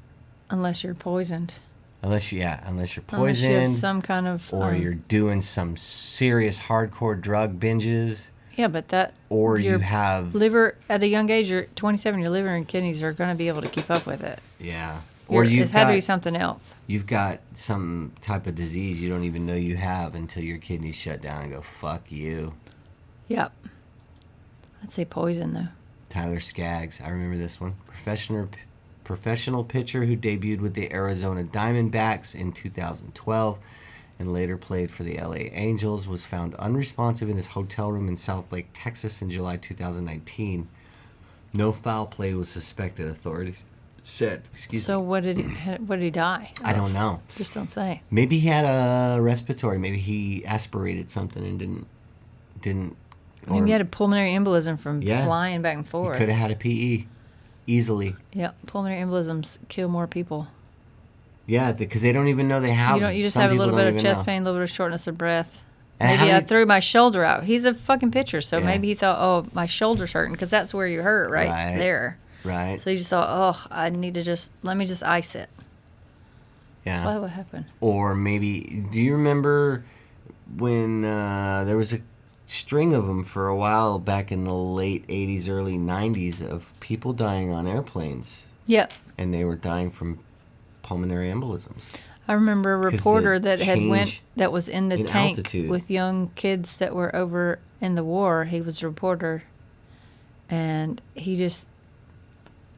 Unless you're poisoned. Unless you're Unless poisoned. you have some kind of... or you're doing some serious hardcore drug binges. Yeah, but that... Or your you have... liver, at a young age, you're 27, your liver and kidneys are going to be able to keep up with it. Yeah. It had to be something else. You've got some type of disease you don't even know you have until your kidneys shut down and go, fuck you. Yep. I'd say poison, though. Tyler Skaggs. I remember this one. Professional pitcher who debuted with the Arizona Diamondbacks in 2012 and later played for the LA Angels, was found unresponsive in his hotel room in South Lake, Texas in July 2019. No foul play was suspected, authorities said. So what did he die? I don't know. Just don't say. Maybe he had a respiratory. Maybe he aspirated something and didn't. Maybe he had a pulmonary embolism from flying back and forth. He could have had a PE easily. Yeah, pulmonary embolisms kill more people. Yeah, because they don't even know they have. You just have a little bit of chest pain, a little bit of shortness of breath. And maybe I threw my shoulder out. He's a fucking pitcher, so maybe he thought, oh, my shoulder's hurting, because that's where you hurt, right there. Right. So he just thought, oh, I need to let me just ice it. Yeah. Why would happen? Or maybe, do you remember when there was a string of them for a while back in the late 80s, early 90s of people dying on airplanes? Yep. And they were dying from pulmonary embolisms. I remember a reporter that was in the tank altitude. with young kids that were over in the war. He was a reporter, and he just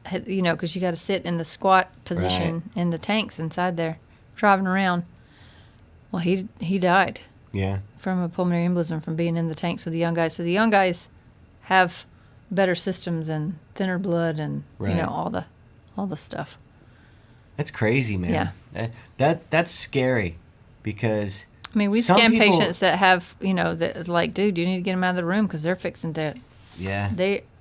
had, because you got to sit in the squat position in the tanks inside there, driving around. Well, he died. Yeah. From a pulmonary embolism from being in the tanks with the young guys. So the young guys have better systems and thinner blood and all the stuff. That's crazy, man. Yeah. That's scary because I mean, we scan patients that have, that like, dude, you need to get them out of the room because they're fixing to. Yeah.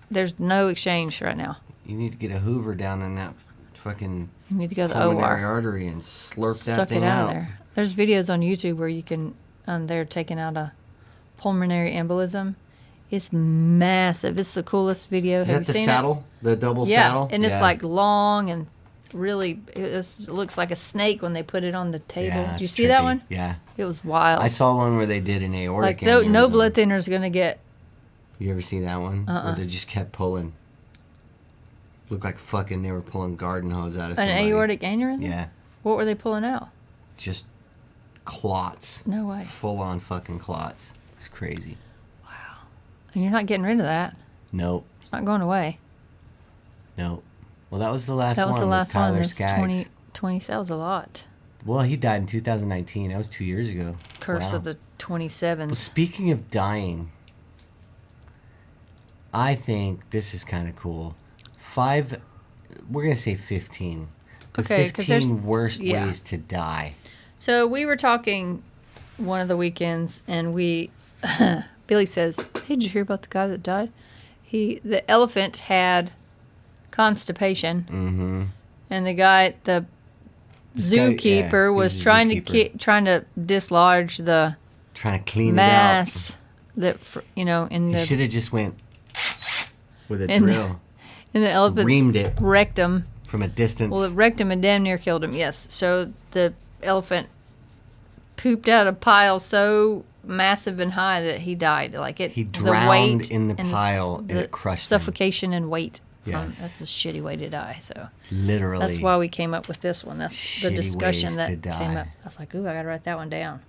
There's no exchange right now. You need to get a Hoover down in that fucking you need to go to the pulmonary OR. artery and slurp that Suck thing it out out. of there. There's videos on YouTube where you can, they're taking out a pulmonary embolism. It's massive. It's the coolest video. Is Have that you the seen saddle? it? The double saddle? And it's like long and really, it looks like a snake when they put it on the table. Yeah, Did you see that one? Yeah. It was wild. I saw one where they did an aortic like no aneurysm. blood thinner is going to get. You ever see that one? Where they just kept pulling. Looked like fucking they were pulling garden hose out of somebody. An aortic aneurysm? Yeah. What were they pulling out? Just clots. No way. Full on fucking clots. It's crazy. Wow. And you're not getting rid of that. Nope. It's not going away. Nope. Well, that was the last one. That was the last one. Tyler There's Skaggs. 20, that was a lot. Well, he died in 2019. That was 2 years ago. Curse of the 27. Well, speaking of dying, I think this is kind of cool. We're going to say 15. The Okay, 'cause 15 worst ways to die. So we were talking one of the weekends, and Billy says, hey, did you hear about the guy that died? The elephant had constipation, and the zookeeper was trying to dislodge the trying to clean mass it out. In the should have just went with a drill. In the elephant's reamed it rectum. From a distance. Well, it wrecked him and damn near killed him, yes. So the elephant pooped out a pile so massive and high that he died. He drowned in the pile and it crushed him. Suffocation and weight. Yes. That's a shitty way to die. So literally. that's why we came up with this one. That's Shitty the discussion ways that to die. came up. I was like, ooh, I got to write that one down.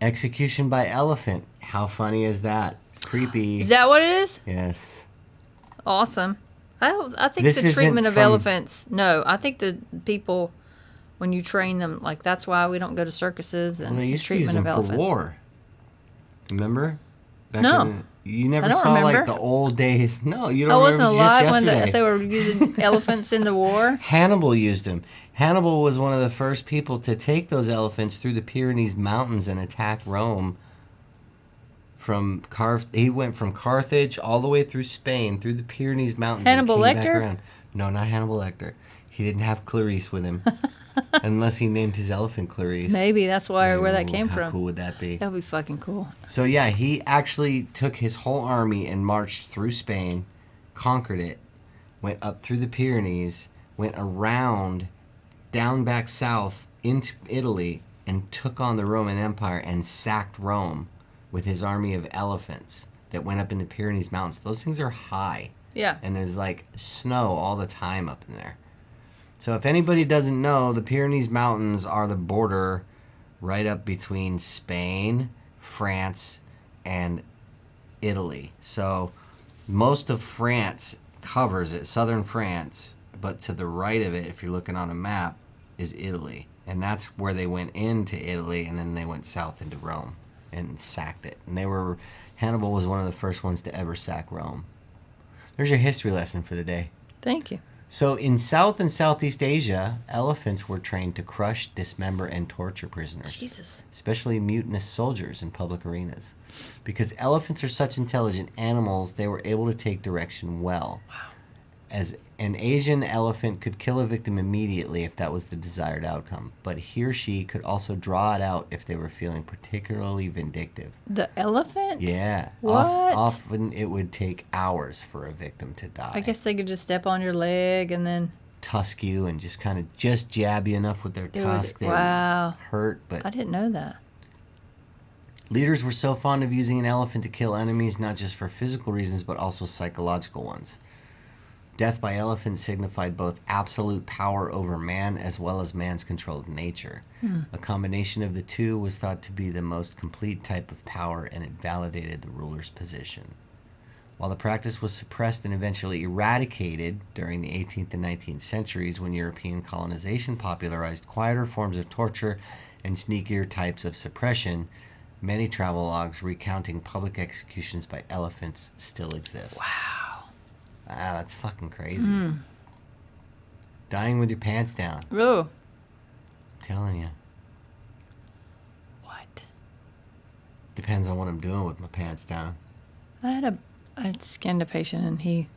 Execution by elephant. How funny is that? Creepy. Is that what it is? Yes. Awesome. I think This the treatment isn't of elephants. No, I think the people, when you train them, like that's why we don't go to circuses and Well, they the used to use treatment them of for elephants. war. Remember? No. You never I don't saw like remember. the old days. No, you I don't wasn't remember. It was just alive when yesterday. they were using elephants in the war. Hannibal used them. Hannibal was one of the first people to take those elephants through the Pyrenees Mountains and attack Rome He went from Carthage all the way through Spain, through the Pyrenees Mountains. Hannibal and came back Lecter? around. No, not Hannibal Lecter. He didn't have Clarice with him, unless he named his elephant Clarice. Maybe that's where that Ooh, came how from. cool would that be? That would be fucking cool. So yeah, he actually took his whole army and marched through Spain, conquered it, went up through the Pyrenees, went around, down back south into Italy, and took on the Roman Empire and sacked Rome with his army of elephants that went up in the Pyrenees Mountains. Those things are high. Yeah. And there's like snow all the time up in there. So if anybody doesn't know, the Pyrenees Mountains are the border right up between Spain, France, and Italy. So most of France covers it, southern France, but to the right of it, if you're looking on a map, is Italy. And that's where they went into Italy, and then they went south into Rome and sacked it. And Hannibal was one of the first ones to ever sack Rome. There's your history lesson for the day. Thank you. So in South and Southeast Asia, elephants were trained to crush, dismember, and torture prisoners. Jesus. Especially mutinous soldiers in public arenas. Because elephants are such intelligent animals, they were able to take direction well. Wow. As an Asian elephant could kill a victim immediately if that was the desired outcome, but he or she could also draw it out if they were feeling particularly vindictive. The elephant? Yeah. What? Often it would take hours for a victim to die. I guess they could just step on your leg and then... Tusk you and just kind of just jab you enough with their tusk. They wow. would hurt, but I didn't know that. leaders were so fond of using an elephant to kill enemies, not just for physical reasons, but also psychological ones. Death by elephant signified both absolute power over man as well as man's control of nature. A combination of the two was thought to be the most complete type of power, and it validated the ruler's position. While the practice was suppressed and eventually eradicated during the 18th and 19th centuries when European colonization popularized quieter forms of torture and sneakier types of suppression, many travelogues recounting public executions by elephants still exist. Wow. Ah, that's fucking crazy. Dying with your pants down. Ooh. I'm telling you. What? Depends on what I'm doing with my pants down. I had scanned a patient and he...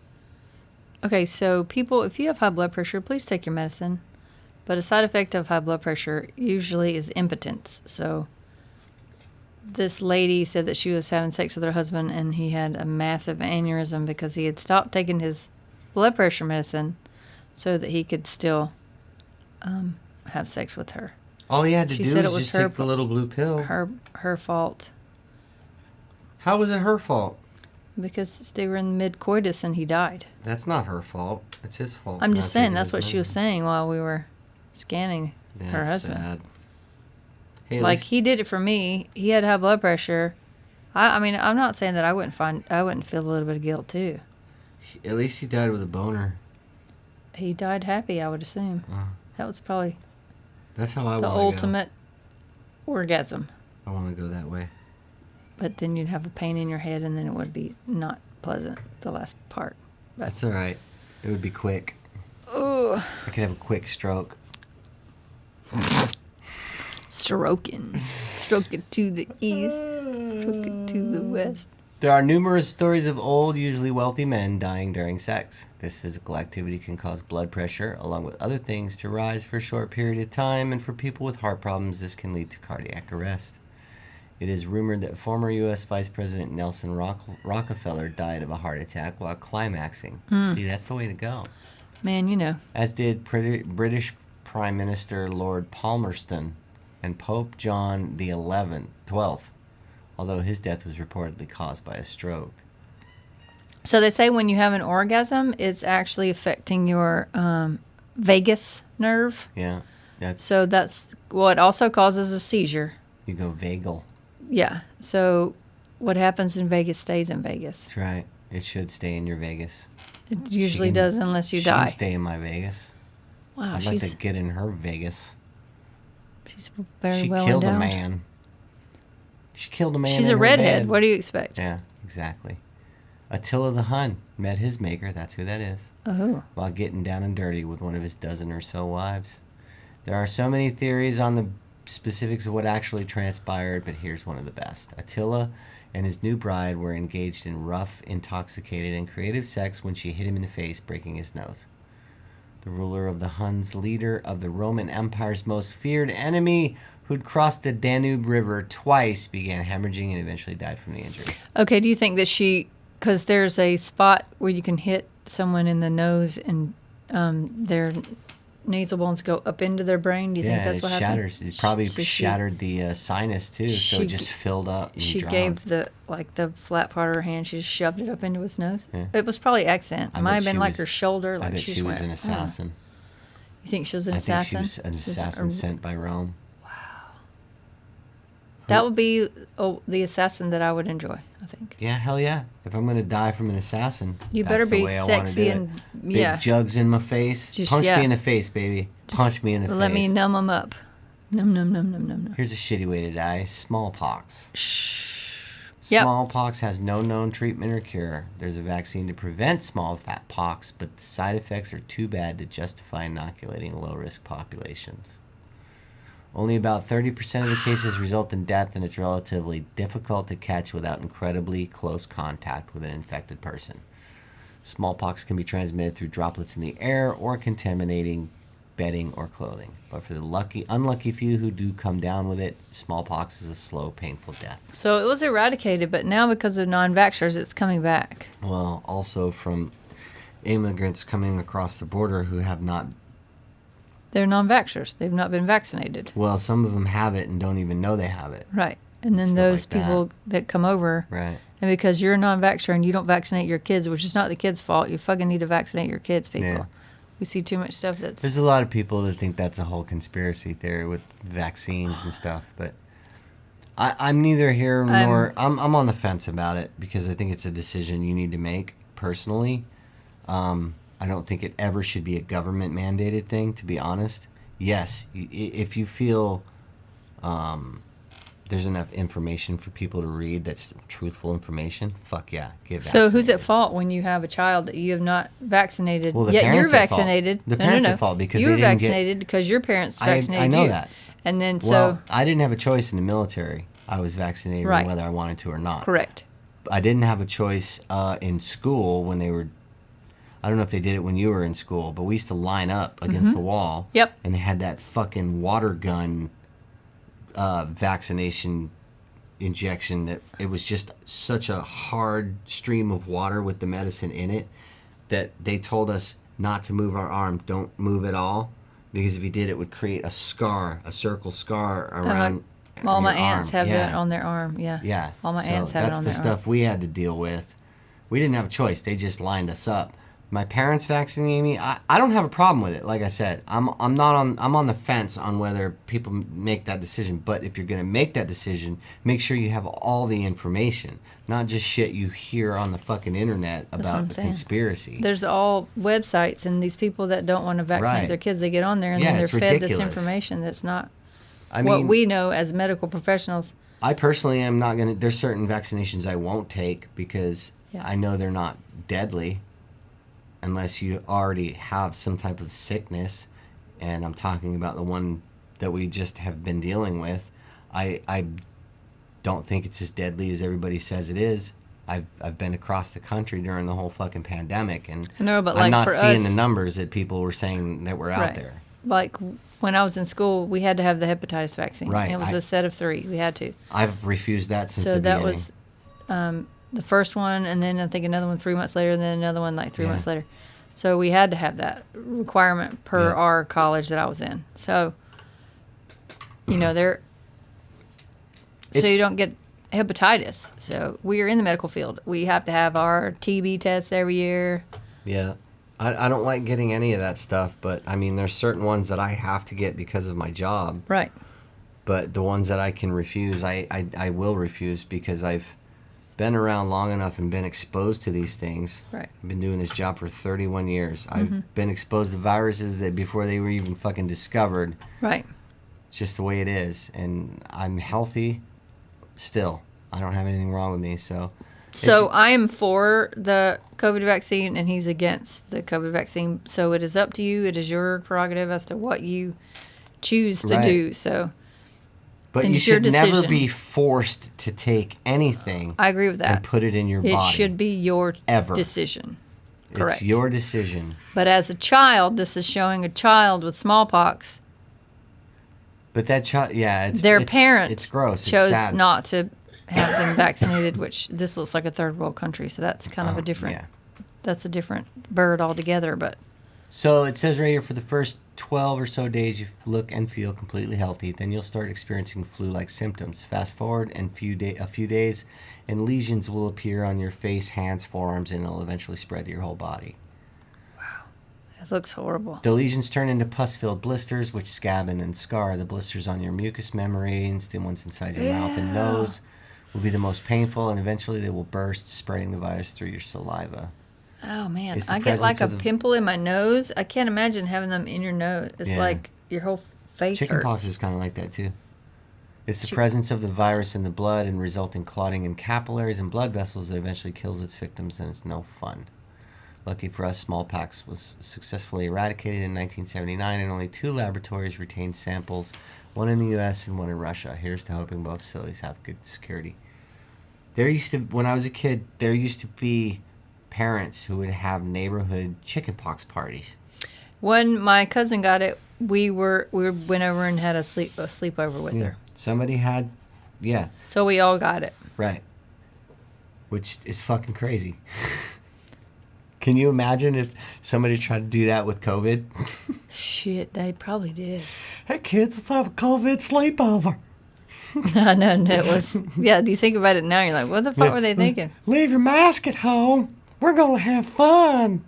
Okay, so people, if you have high blood pressure, please take your medicine. But a side effect of high blood pressure usually is impotence. So this lady said that she was having sex with her husband and he had a massive aneurysm because he had stopped taking his blood pressure medicine so that he could still have sex with her. All he had to She do said was it was just her take the little blue pill. Her fault How was it her fault? because they were in mid-coitus and he died. That's not her fault. It's his fault. I'm for just not saying taking that's his what she was medicine. saying while we were scanning her That's husband. sad. Hey, at Like least- he did it for me. He had high blood pressure. I mean, I'm not saying that I wouldn't feel a little bit of guilt too. At least he died with a boner. He died happy, I would assume. That was probably That's how I the want to ultimate orgasm. go. I want to go that way. But then you'd have a pain in your head, and then it would be not pleasant. The last part. That's all right. It would be quick. Oh, I could have a quick stroke. stroking it to the east, stroke it to the west. There are numerous stories of old, usually wealthy men dying during sex. This physical activity can cause blood pressure, along with other things, to rise for a short period of time, and for people with heart problems, this can lead to cardiac arrest. It is rumored that former U.S. Vice President Nelson Rockefeller died of a heart attack while climaxing. See, that's the way to go. Man, you know. As did British Prime Minister Lord Palmerston and Pope John the 12th, although his death was reportedly caused by a stroke. So they say when you have an orgasm, it's actually affecting your vagus nerve. Yeah, So that's what also causes a seizure. You go vagal. Yeah. So what happens in Vegas stays in Vegas. That's right. It should stay in your Vegas. It usually can- does unless you She can die. stay in my Vegas. Wow, I'd like to get in her Vegas. she's very She well killed endowed. a man. She killed a man. She's in a her redhead. bed. What do you expect? Yeah, exactly. Attila the Hun met his maker. That's who that is. Oh. While getting down and dirty with one of his dozen or so wives. There are so many theories on the specifics of what actually transpired, but here's one of the best. Attila and his new bride were engaged in rough, intoxicated, and creative sex when she hit him in the face, breaking his nose. The ruler of the Huns, leader of the Roman Empire's most feared enemy, who'd crossed the Danube River twice, began hemorrhaging and eventually died from the injury. Okay, do you think that because there's a spot where you can hit someone in the nose and their nasal bones go up into their brain? Do you think that's what happened? Shatters. It probably shattered the sinus too, so it just filled up. And she drowned. gave the flat part of her hand. She just shoved it up into his nose. Yeah. It was probably accident. It might have been like her shoulder. I bet she was an assassin. You think she was an assassin? I think she was an assassin sent by Rome. Wow. That would be the assassin that I would enjoy, I think. Yeah, hell yeah. If I'm going to die from an assassin, you better be sexy and big jugs in my face. Punch me in the face, baby. Punch me in the face. Let me numb them up. Num. Here's a shitty way to die. Smallpox. Yep. Smallpox has no known treatment or cure. There's a vaccine to prevent smallpox, but the side effects are too bad to justify inoculating low-risk populations. Only about 30% of the cases result in death, and it's relatively difficult to catch without incredibly close contact with an infected person. Smallpox can be transmitted through droplets in the air or contaminating bedding or clothing. But for the unlucky few who do come down with it, smallpox is a slow, painful death. So it was eradicated, but now because of non-vaxxers, it's coming back. Well, also from immigrants coming across the border who have not... They're non-vaxxers. They've not been vaccinated. Well, some of them have it and don't even know they have it. Right. And then those people that come over... Right. And because you're a non-vaxxer and you don't vaccinate your kids, which is not the kids' fault, you fucking need to vaccinate your kids, people. Yeah. We see too much stuff that's... There's a lot of people that think that's a whole conspiracy theory with vaccines and stuff, but I'm neither here nor... I'm on the fence about it because I think it's a decision you need to make personally. I don't think it ever should be a government-mandated thing, to be honest. Yes, if you feel there's enough information for people to read that's truthful information, fuck yeah, get vaccinated. So who's at fault when you have a child that you have not vaccinated? Well, yet you're vaccinated. The parents are at fault because you were vaccinated because your parents vaccinated you. I know that. And then Well, I didn't have a choice in the military. I was vaccinated whether I wanted to or not. Correct. I didn't have a choice in school when they were... I don't know if they did it when you were in school, but we used to line up against the wall. Yep. And they had that fucking water gun vaccination injection that it was just such a hard stream of water with the medicine in it that they told us not to move our arm. Don't move at all, because if you did, it would create a scar, a circle scar around all my your aunts arm. have that on their arm. Yeah. Yeah. All my aunts have it on their arm. That's the stuff we had to deal with. We didn't have a choice. They just lined us up. My parents vaccinated me. I don't have a problem with it. Like I said, I'm on the fence on whether people make that decision. But if you're going to make that decision, make sure you have all the information, not just shit you hear on the fucking internet about the conspiracy. There's all websites, and these people that don't want to vaccinate their kids, they get on there and then they're fed this information that's not what we know as medical professionals. I personally am not going to. There's certain vaccinations I won't take because I know they're not deadly. Unless you already have some type of sickness, and I'm talking about the one that we just have been dealing with, I don't think it's as deadly as everybody says it is. I've been across the country during the whole fucking pandemic, and I'm not seeing the numbers that people were saying that were out there. Like when I was in school, we had to have the hepatitis vaccine. Right. It was a set of 3. We had to. I've refused that since the beginning. So that was the first one, and then I think another one 3 months later, and then another one like 3 months later. So we had to have that requirement per our college that I was in. So, you know, so you don't get hepatitis. So we are in the medical field. We have to have our TB tests every year. Yeah. I don't like getting any of that stuff, but I mean, there's certain ones that I have to get because of my job. Right. But the ones that I can refuse, I will refuse because I've been around long enough and been exposed to these things. Right. I've been doing this job for 31 years. I've been exposed to viruses that before they were even fucking discovered. Right. It's just the way it is. And I'm healthy still. I don't have anything wrong with me, so... So I am for the COVID vaccine, and he's against the COVID vaccine. So it is up to you. It is your prerogative as to what you choose to do. So But And you it's your should never decision. be forced to take anything I agree with that. and put it in your It body. should be your Ever. decision. Correct. It's your decision. But as a child, this is showing a child with smallpox. But that child, Their parents it's gross. It's chose sad. not to have them vaccinated, which this looks like a third world country, so that's kind of a different. Yeah. That's a different bird altogether. But So it says right here, for the first 12 or so days, you look and feel completely healthy. Then you'll start experiencing flu-like symptoms. Fast forward and a few days, and lesions will appear on your face, hands, forearms, and it'll eventually spread to your whole body. it looks horrible. The lesions turn into pus-filled blisters, which scab and then scar. The blisters on your mucous membranes, the ones inside your mouth and nose, will be the most painful, and eventually they will burst, spreading the virus through your saliva. Oh man, It's the I get like presence a of the- pimple in my nose. I can't imagine having them in your nose. It's Yeah. like your whole face hurts. Chickenpox is kind of like that too. It's the presence of the virus in the blood and resulting clotting in capillaries and blood vessels that eventually kills its victims, and it's no fun. Lucky for us, smallpox was successfully eradicated in 1979, and only 2 laboratories retained samples, one in the U.S. and one in Russia. Here's to hoping both facilities have good security. When I was a kid, there used to be parents who would have neighborhood chickenpox parties. When my cousin got it, we went over and had a sleepover with her. Somebody had, yeah, So we all got it. right. Which is fucking crazy. Can you imagine if somebody tried to do that with COVID? Shit, they probably did. Hey kids, let's have a COVID sleepover. No, it was. Yeah, do you think about it now? You're like, what the fuck were they thinking? Leave your mask at home. We're gonna have fun.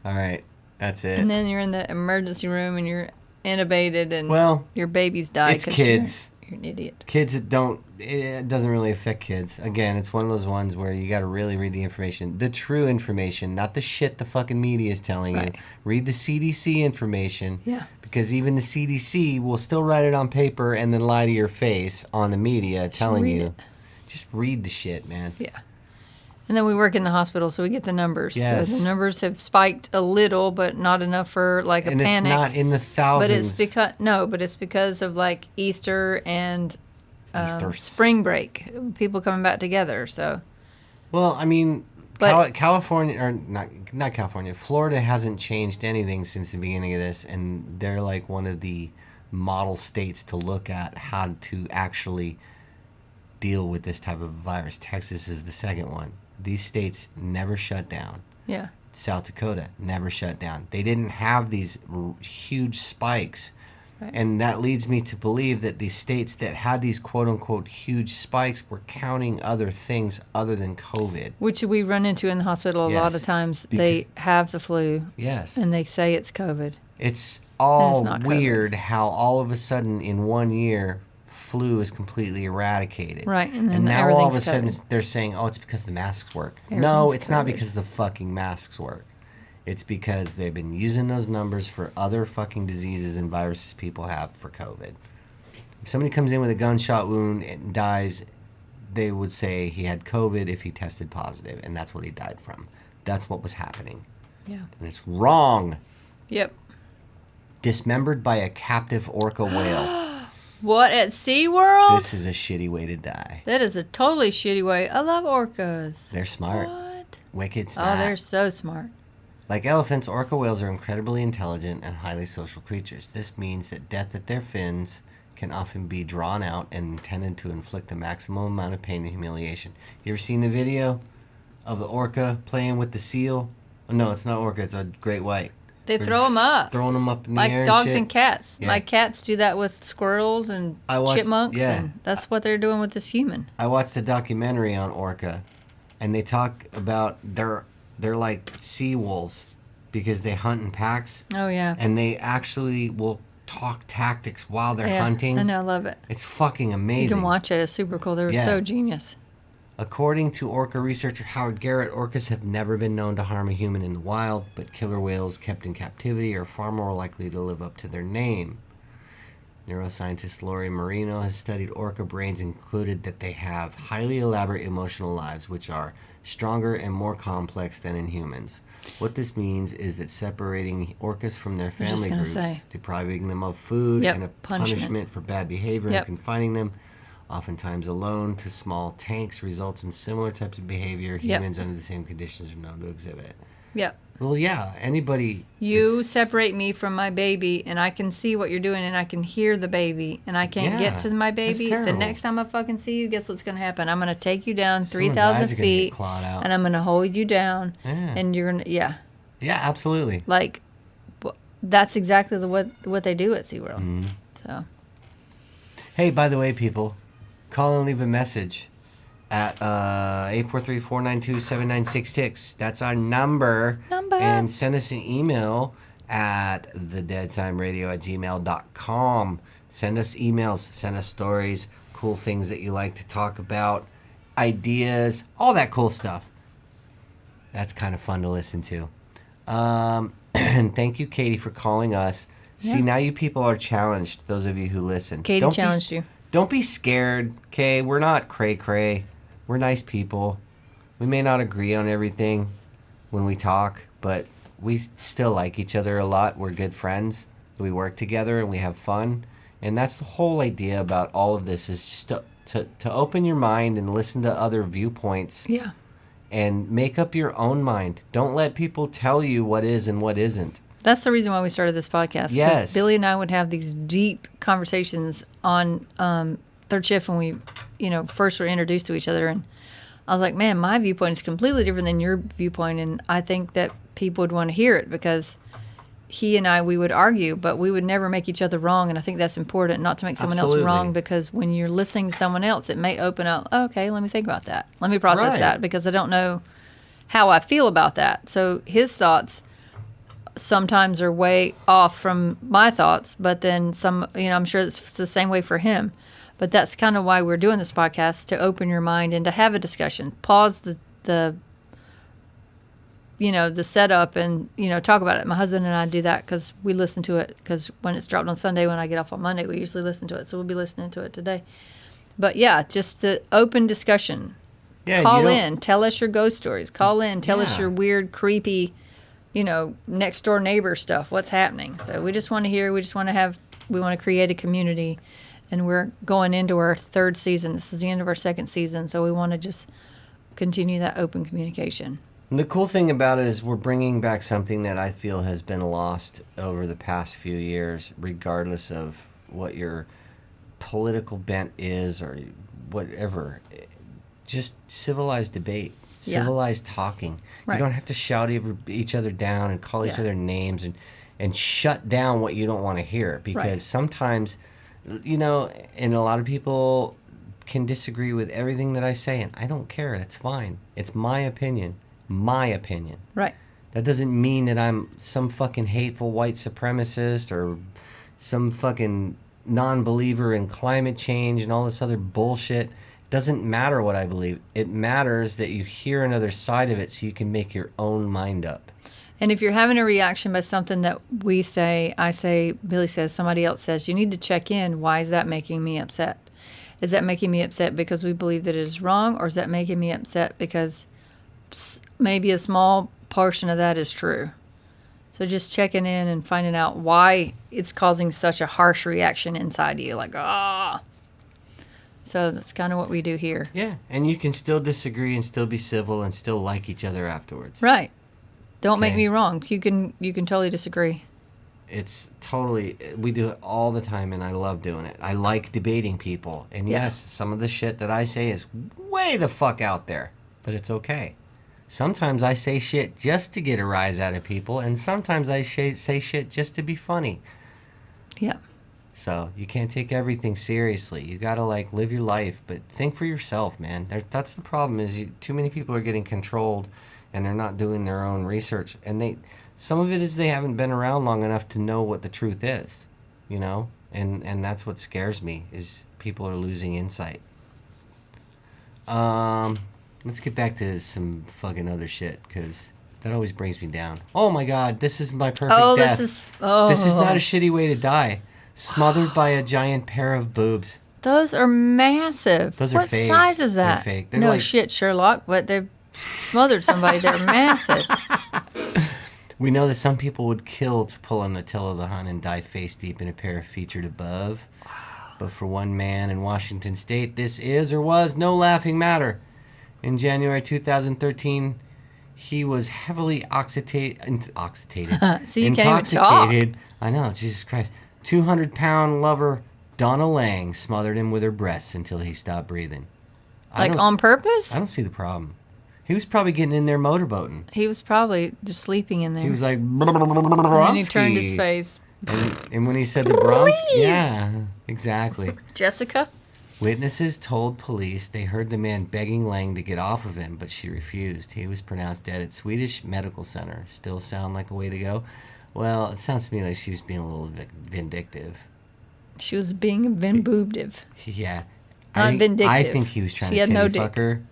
All right, that's it. And then you're in the emergency room and you're intubated and Well, your baby's died. it's 'cause kids. You're an idiot. Kids that don't, it doesn't really affect kids. Again, it's one of those ones where you got to really read the information, the true information, not the shit the fucking media is telling Right. you. Read the CDC information. Yeah. Because even the CDC will still write it on paper and then lie to your face on the media telling read you. it. Just read the shit, man. Yeah. And then we work in the hospital, so we get the numbers. Yes. So the numbers have spiked a little, but not enough for like a And panic. it's not in the but thousands. it's because of like Easter and Easter. spring break, people coming back together. So Well, I mean, But- California, or not California, Florida hasn't changed anything since the beginning of this, and they're like one of the model states to look at how to actually deal with this type of virus. Texas is the second one. These states never shut down. yeah, South Dakota never shut down. They didn't have these huge spikes. Right. And that leads me to believe that these states that had these quote-unquote huge spikes were counting other things other than COVID. which we run into in the hospital a lot Yes, of times. They because- have the flu Yes. and they say it's COVID. It's all not COVID. weird how all of a sudden in 1 year flu is completely eradicated. Right, and then now all of a everything's sudden COVID. they're saying, oh, it's because the masks work. No, Everything's it's not COVID. because the fucking masks work. It's because they've been using those numbers for other fucking diseases and viruses people have for COVID. If somebody comes in with a gunshot wound and dies, they would say he had COVID if he tested positive, and that's what he died from. That's what was happening. Yeah. And it's wrong. Yep. Dismembered by a captive orca whale. What, at SeaWorld? This is a shitty way to die. That is a totally shitty way. I love orcas. They're smart. What? Wicked Oh, smart. they're so smart. Like elephants, orca whales are incredibly intelligent and highly social creatures. This means that death at their fins can often be drawn out and intended to inflict the maximum amount of pain and humiliation. You ever seen the video of the orca playing with the seal? Oh, no, it's not orca. It's a great white. They They're throw just them up. Throwing them up in the Like air dogs and, and cats. Yeah. My cats do that with squirrels and I watched- chipmunks. yeah. And that's what they're doing with this human. I watched a documentary on orca, and they talk about they're like sea wolves because they hunt in packs, Oh, yeah. and they actually will talk tactics while they're Yeah, hunting. I know, I love it. It's fucking You amazing. can watch it. It's super cool. They're Yeah. so genius. According to orca researcher Howard Garrett, orcas have never been known to harm a human in the wild, but killer whales kept in captivity are far more likely to live up to their name. Neuroscientist Lori Marino has studied orca brains and concluded that they have highly elaborate emotional lives, which are stronger and more complex than in humans. What this means is that separating orcas from their was just family gonna groups, say. depriving them of food, Yep, and a punishment. punishment for bad behavior Yep. and confining them Oftentimes alone to small tanks results in similar types of behavior humans under the same conditions are known to exhibit. Yep. Well, yeah, anybody... You separate me from my baby, and I can see what you're doing, and I can hear the baby, and I can't get to my baby. The next time I fucking see you, guess what's going to happen? I'm going to take you down 3,000 feet, and I'm going to hold you down, and you're going to... Yeah. Yeah, absolutely. Like, that's exactly what they do at SeaWorld. So... Hey, by the way, people, call and leave a message at 843-492-7966. That's our number. And send us an email at thedeadtimeradio@gmail.com. Send us emails. Send us stories, cool things that you like to talk about, ideas, all that cool stuff. That's kind of fun to listen to. And thank you, Katie, for calling us. Yeah. See, now you people are challenged, those of you who listen. Katie challenged you. Don't be scared, okay? We're not cray-cray. We're nice people. We may not agree on everything when we talk, but we still like each other a lot. We're good friends. We work together and we have fun. And that's the whole idea about all of this, is just to open your mind and listen to other viewpoints. Yeah. And make up your own mind. Don't let people tell you what is and what isn't. That's the reason why we started this podcast. Yes. Billy and I would have these deep conversations on third shift when we, first were introduced to each other. And I was like, man, my viewpoint is completely different than your viewpoint. And I think that people would want to hear it because he and I, we would argue, but we would never make each other wrong. And I think that's important, not to make someone else wrong, because when you're listening to someone else, it may open up, okay, let me think about that. Let me process that, because I don't know how I feel about that. So his thoughts sometimes are way off from my thoughts, but then some, I'm sure it's the same way for him. But that's kind of why we're doing this podcast, to open your mind and to have a discussion. Pause the setup and, talk about it. My husband and I do that because we listen to it, because when it's dropped on Sunday, when I get off on Monday, we usually listen to it. So we'll be listening to it today. But yeah, just the open discussion. Yeah, call in, tell us your ghost stories. Call in, tell us your weird, creepy, next door neighbor stuff. What's happening? So we just want to hear. We want to create a community, and we're going into our third season. This is the end of our second season, so we want to just continue that open communication. And the cool thing about it is we're bringing back something that I feel has been lost over the past few years, regardless of what your political bent is or whatever. Just civilized debate. Civilized talking. Right. You don't have to shout each other down and call each other names and shut down what you don't want to hear, because sometimes, and a lot of people can disagree with everything that I say, and I don't care. That's fine. It's my opinion. My opinion. Right. That doesn't mean that I'm some fucking hateful white supremacist or some fucking non-believer in climate change and all this other bullshit. Doesn't matter what I believe. It matters that you hear another side of it so you can make your own mind up. And if you're having a reaction by something that we say, I say, Billy says, somebody else says, you need to check in. Why is that making me upset? Is that making me upset because we believe that it is wrong, or is that making me upset because maybe a small portion of that is true? So just checking in and finding out why it's causing such a harsh reaction inside you, like, ah. So that's kind of what we do here. Yeah, and you can still disagree and still be civil and still like each other afterwards. Right. Don't make me wrong. You can totally disagree. It's totally, we do it all the time, and I love doing it. I like debating people. And yes, some of the shit that I say is way the fuck out there, but it's okay. Sometimes I say shit just to get a rise out of people, and sometimes I say shit just to be funny. Yeah. So you can't take everything seriously. You gotta live your life, but think for yourself, man. That's the problem. Is too many people are getting controlled, and they're not doing their own research. And some of it is they haven't been around long enough to know what the truth is, And that's what scares me, is people are losing insight. Let's get back to some fucking other shit, because that always brings me down. Oh my God, this is my perfect death. This is not a shitty way to die. Smothered by a giant pair of boobs. Those are massive. Those are fake. What size is that? They're fake. They're no shit, Sherlock, but they've smothered somebody. They're massive. We know that some people would kill to pull on Attila the Hun and die face deep in a pair of featured above. But for one man in Washington state, this is or was no laughing matter. In January 2013, he was heavily So you can't even talk. intoxicated. I know, Jesus Christ. 200-pound lover Donna Lang smothered him with her breasts until he stopped breathing. Like on purpose? I don't see the problem. He was probably getting in there motorboating. He was probably just sleeping in there. He was like, and then he turned his face. And when he said the Bronx, yeah, exactly. Jessica? Witnesses told police they heard the man begging Lang to get off of him, but she refused. He was pronounced dead at Swedish Medical Center. Still sound like a way to go? Well, it sounds to me like she was being a little vindictive. She was being vindictive. Yeah. Not vindictive. I think he was trying to titty fuck her.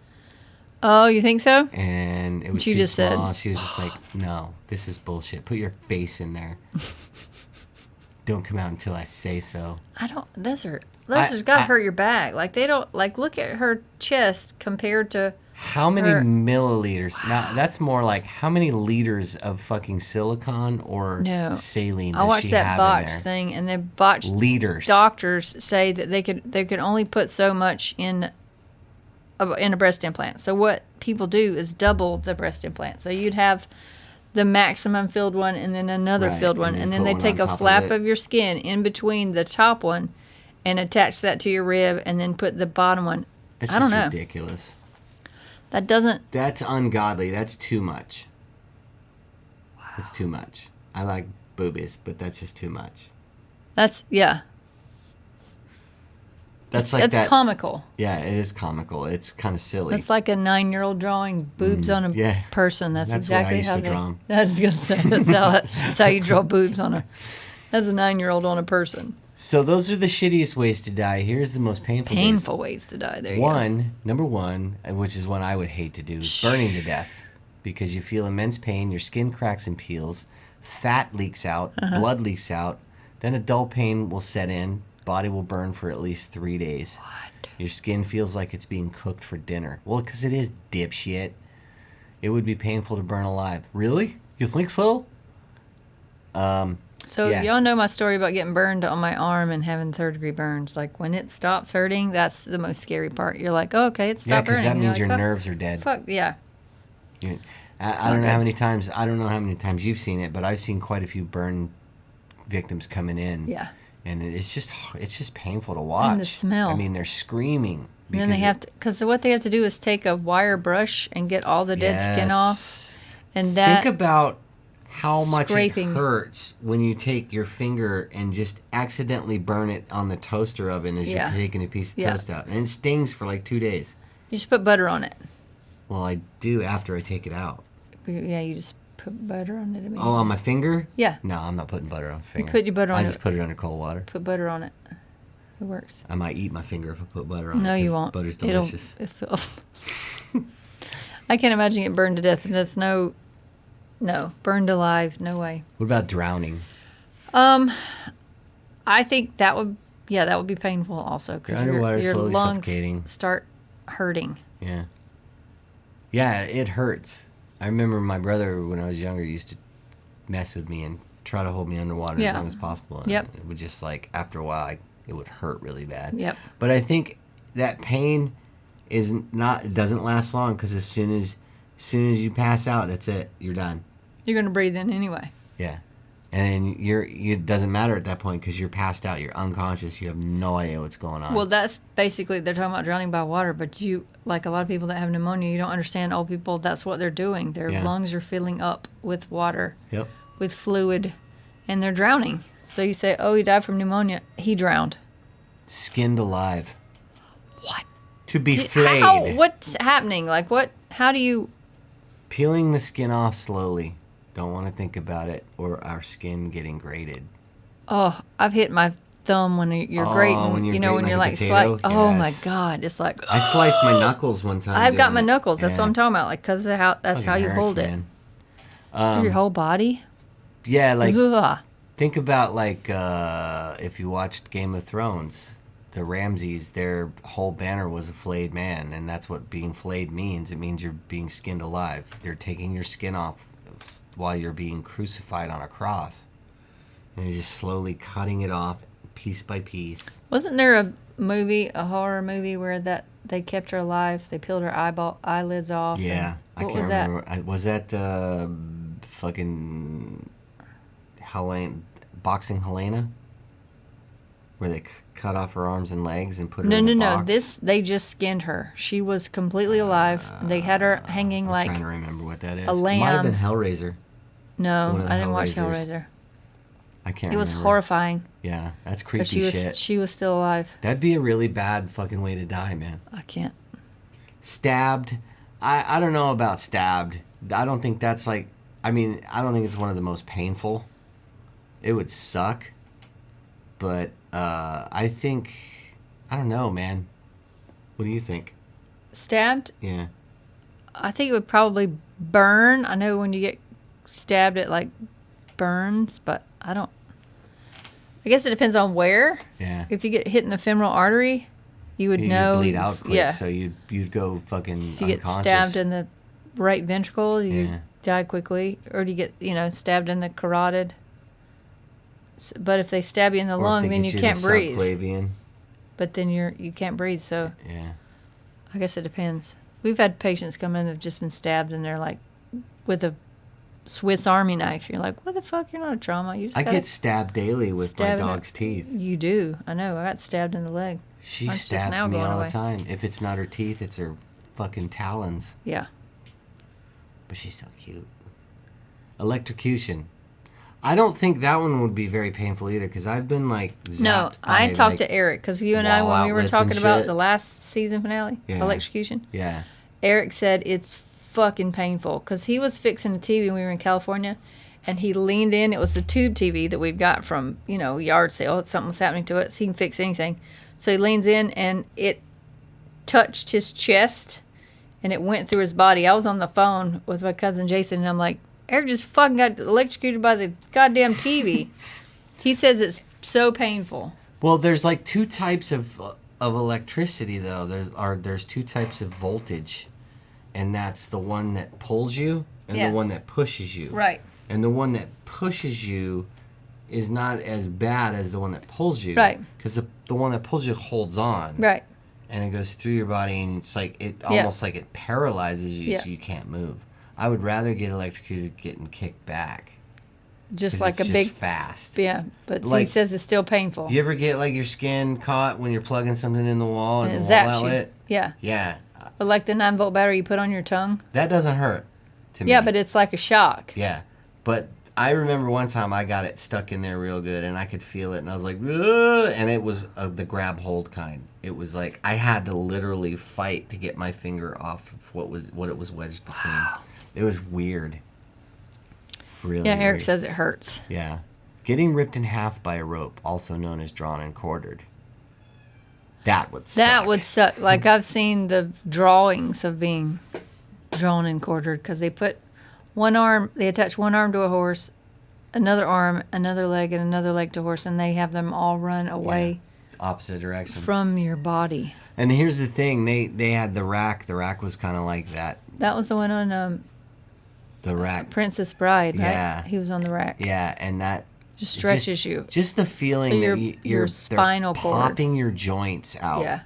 Oh, you think so? And it was She too just small. said, She was just like, no, this is bullshit. Put your face in there. Don't come out until I say so. I don't. Those gotta hurt your back. Like they don't. Like look at her chest compared to. How many milliliters? Wow. Now that's more like how many liters of fucking silicone or saline does I watched she that have botch in there? thing, and the botched liters. Doctors say that they could only put so much in a breast implant. So what people do is double the breast implant. So you'd have the maximum filled one and then another filled one, and then they take a flap of your skin in between the top one and attach that to your rib and then put the bottom one. I don't know. It's ridiculous. That's ungodly. That's too much. Wow. It's too much. I like boobies, but that's just too much. That's comical. Yeah, it is comical. It's kind of silly. It's like a 9-year-old drawing boobs on a person. That's exactly how they. Draw 'em. I was gonna say that's how you draw boobs on as a 9-year-old on a person. So those are the shittiest ways to die. Here's the most painful ways to die. There you go. Number one, which is one I would hate to do, is burning to death, because you feel immense pain. Your skin cracks and peels, fat leaks out, blood leaks out. Then a dull pain will set in. Body will burn for at least 3 days. What? Your skin feels like it's being cooked for dinner. Well, because it is, dipshit. It would be painful to burn alive. Really? You think so? Y'all know my story about getting burned on my arm and having third-degree burns. Like, when it stops hurting, that's the most scary part. You're like, oh, okay, it stopped burning. Yeah, because that means your nerves are dead. Fuck, yeah. I don't know how many times you've seen it, but I've seen quite a few burn victims coming in. Yeah. And it's just painful to watch. And the smell. I mean, they're screaming. And then they have to, because what they have to do is take a wire brush and get all the dead skin off. And think about how much scraping. It hurts when you take your finger and just accidentally burn it on the toaster oven as you're taking a piece of toast out. And it stings for like 2 days. You just put butter on it. Well, I do after I take it out. Yeah, you just put butter on it. Oh, on my finger? Yeah. No, I'm not putting butter on my finger. You put your butter on it. I just put it under cold water. Put butter on it. It works. I might eat my finger if I put butter on it. No, you won't. Butter's delicious. I can't imagine getting burned to death. And that's no, burned alive, no way. What about drowning? I think that would be painful also, because your lungs suffocating. Start hurting. Yeah. Yeah, it hurts. I remember my brother, when I was younger, used to mess with me and try to hold me underwater as long as possible. And it would just, like, after a while, it would hurt really bad. Yep. But I think that pain it doesn't last long, because as soon as you pass out, that's it. You're done. You're going to breathe in anyway. Yeah. And it doesn't matter at that point, because you're passed out. You're unconscious. You have no idea what's going on. Well, that's basically, they're talking about drowning by water, but like a lot of people that have pneumonia, you don't understand. Old people, that's what they're doing. Their lungs are filling up with water, with fluid, and they're drowning. So you say, oh, he died from pneumonia. He drowned. Skinned alive. What? To be flayed. What's happening? Like, what? How do you... Peeling the skin off slowly. Don't want to think about it, or our skin getting grated. Oh, I've hit my thumb when you're grating. When you're like potato? Oh my God, it's like. I sliced my knuckles one time. I've got my knuckles. That's what I'm talking about. Like, because that's how you hold it. Your whole body. Yeah, like. Ugh. Think about like if you watched Game of Thrones, the Ramsays, their whole banner was a flayed man, and that's what being flayed means. It means you're being skinned alive. They're taking your skin off while you're being crucified on a cross. And you're just slowly cutting it off, piece by piece. Wasn't there a horror movie where that they kept her alive? They peeled her eyelids off. Yeah, I what can't was that? remember. Was that fucking Boxing Helena? Where they cut off her arms and legs and put her in a box? No. They just skinned her. She was completely alive. They had her hanging I'm like trying to remember what that is. a lamb. It might have been Hellraiser. No, One of the I didn't watch Hellraisers. Hellraiser. I can't It was remember. horrifying. Yeah, that's But creepy shit. she was still alive. That'd be a really bad fucking way to die, man. I can't. Stabbed. I don't know about stabbed. I don't think that's like... I mean, I don't think it's one of the most painful. It would suck. But I think... I don't know, man. What do you think? Stabbed? Yeah. I think it would probably burn. I know when you get stabbed, it like burns, but I don't. I guess it depends on where. Yeah. If you get hit in the femoral artery, you would know. You'd bleed out quick, yeah. so you'd go fucking If you get unconscious. stabbed in the right ventricle, you Yeah. die quickly. Or do you get, stabbed in the carotid? But if they stab you in the Or if lung, they then get you the can't breathe. subclavian. But then you can't breathe, so Yeah. I guess it depends. We've had patients come in that have just been stabbed and they're like with a Swiss Army knife. You're like, what the fuck? You're not a trauma. You just I gotta get stabbed daily with my stab in dog's teeth. You do. I know. I got stabbed in the leg. She Mine's just stabs now me going all away. the time. If it's not her teeth, it's her fucking talons. Yeah. But she's so cute. Electrocution. I don't think that one would be very painful either, because I've been like zapped No, I by, talked like, to Eric because you and I, wall when we were outlets talking and about shit. the last season finale, Yeah. electrocution, Yeah. Eric said it's fucking painful because he was fixing a TV when we were in California and he leaned in. It was the tube TV that we'd got from, yard sale. Something was happening to it. So he can fix anything. So he leans in and it touched his chest and it went through his body. I was on the phone with my cousin Jason and I'm like, Eric just fucking got electrocuted by the goddamn TV. He says it's so painful. Well, there's like two types of electricity though. There's two types of voltage, and that's the one that pulls you and Yeah. the one that pushes you. Right. And the one that pushes you is not as bad as the one that pulls you. Right. Because the one that pulls you holds on. Right. And it goes through your body, and it's like it Yeah. almost like it paralyzes you, Yeah. so you can't move. I would rather get electrocuted getting kicked back. Just 'Cause like it's a just big, fast. yeah. But Like- he says it's still painful. You ever get like your skin caught when you're plugging something in the wall and And the it wall zaps you. outlet? Yeah. Yeah, But like the 9-volt battery you put on your tongue. that doesn't hurt to me. Yeah, but it's like a shock. Yeah, but I remember one time I got it stuck in there real good, and I could feel it, and I was like, ugh, and it was the grab hold kind. It was like I had to literally fight to get my finger off of what it was wedged between. Wow. It was weird. Really. Yeah, Eric weird. says it hurts. Yeah, getting ripped in half by a rope, also known as drawn and quartered. That would suck. That would suck. Like I've seen the drawings of being drawn and quartered because they put they attach one arm to a horse, another arm, another leg, and another leg to a horse, and they have them all run away opposite directions from your body. And here's the thing: they had the rack. The rack was kind of like that. That was the one on The rack. Princess Bride, right? Yeah. He was on the rack. Yeah, and that Just stretches you. Just the feeling So that your you're spinal they're cord. popping your joints out. Yeah.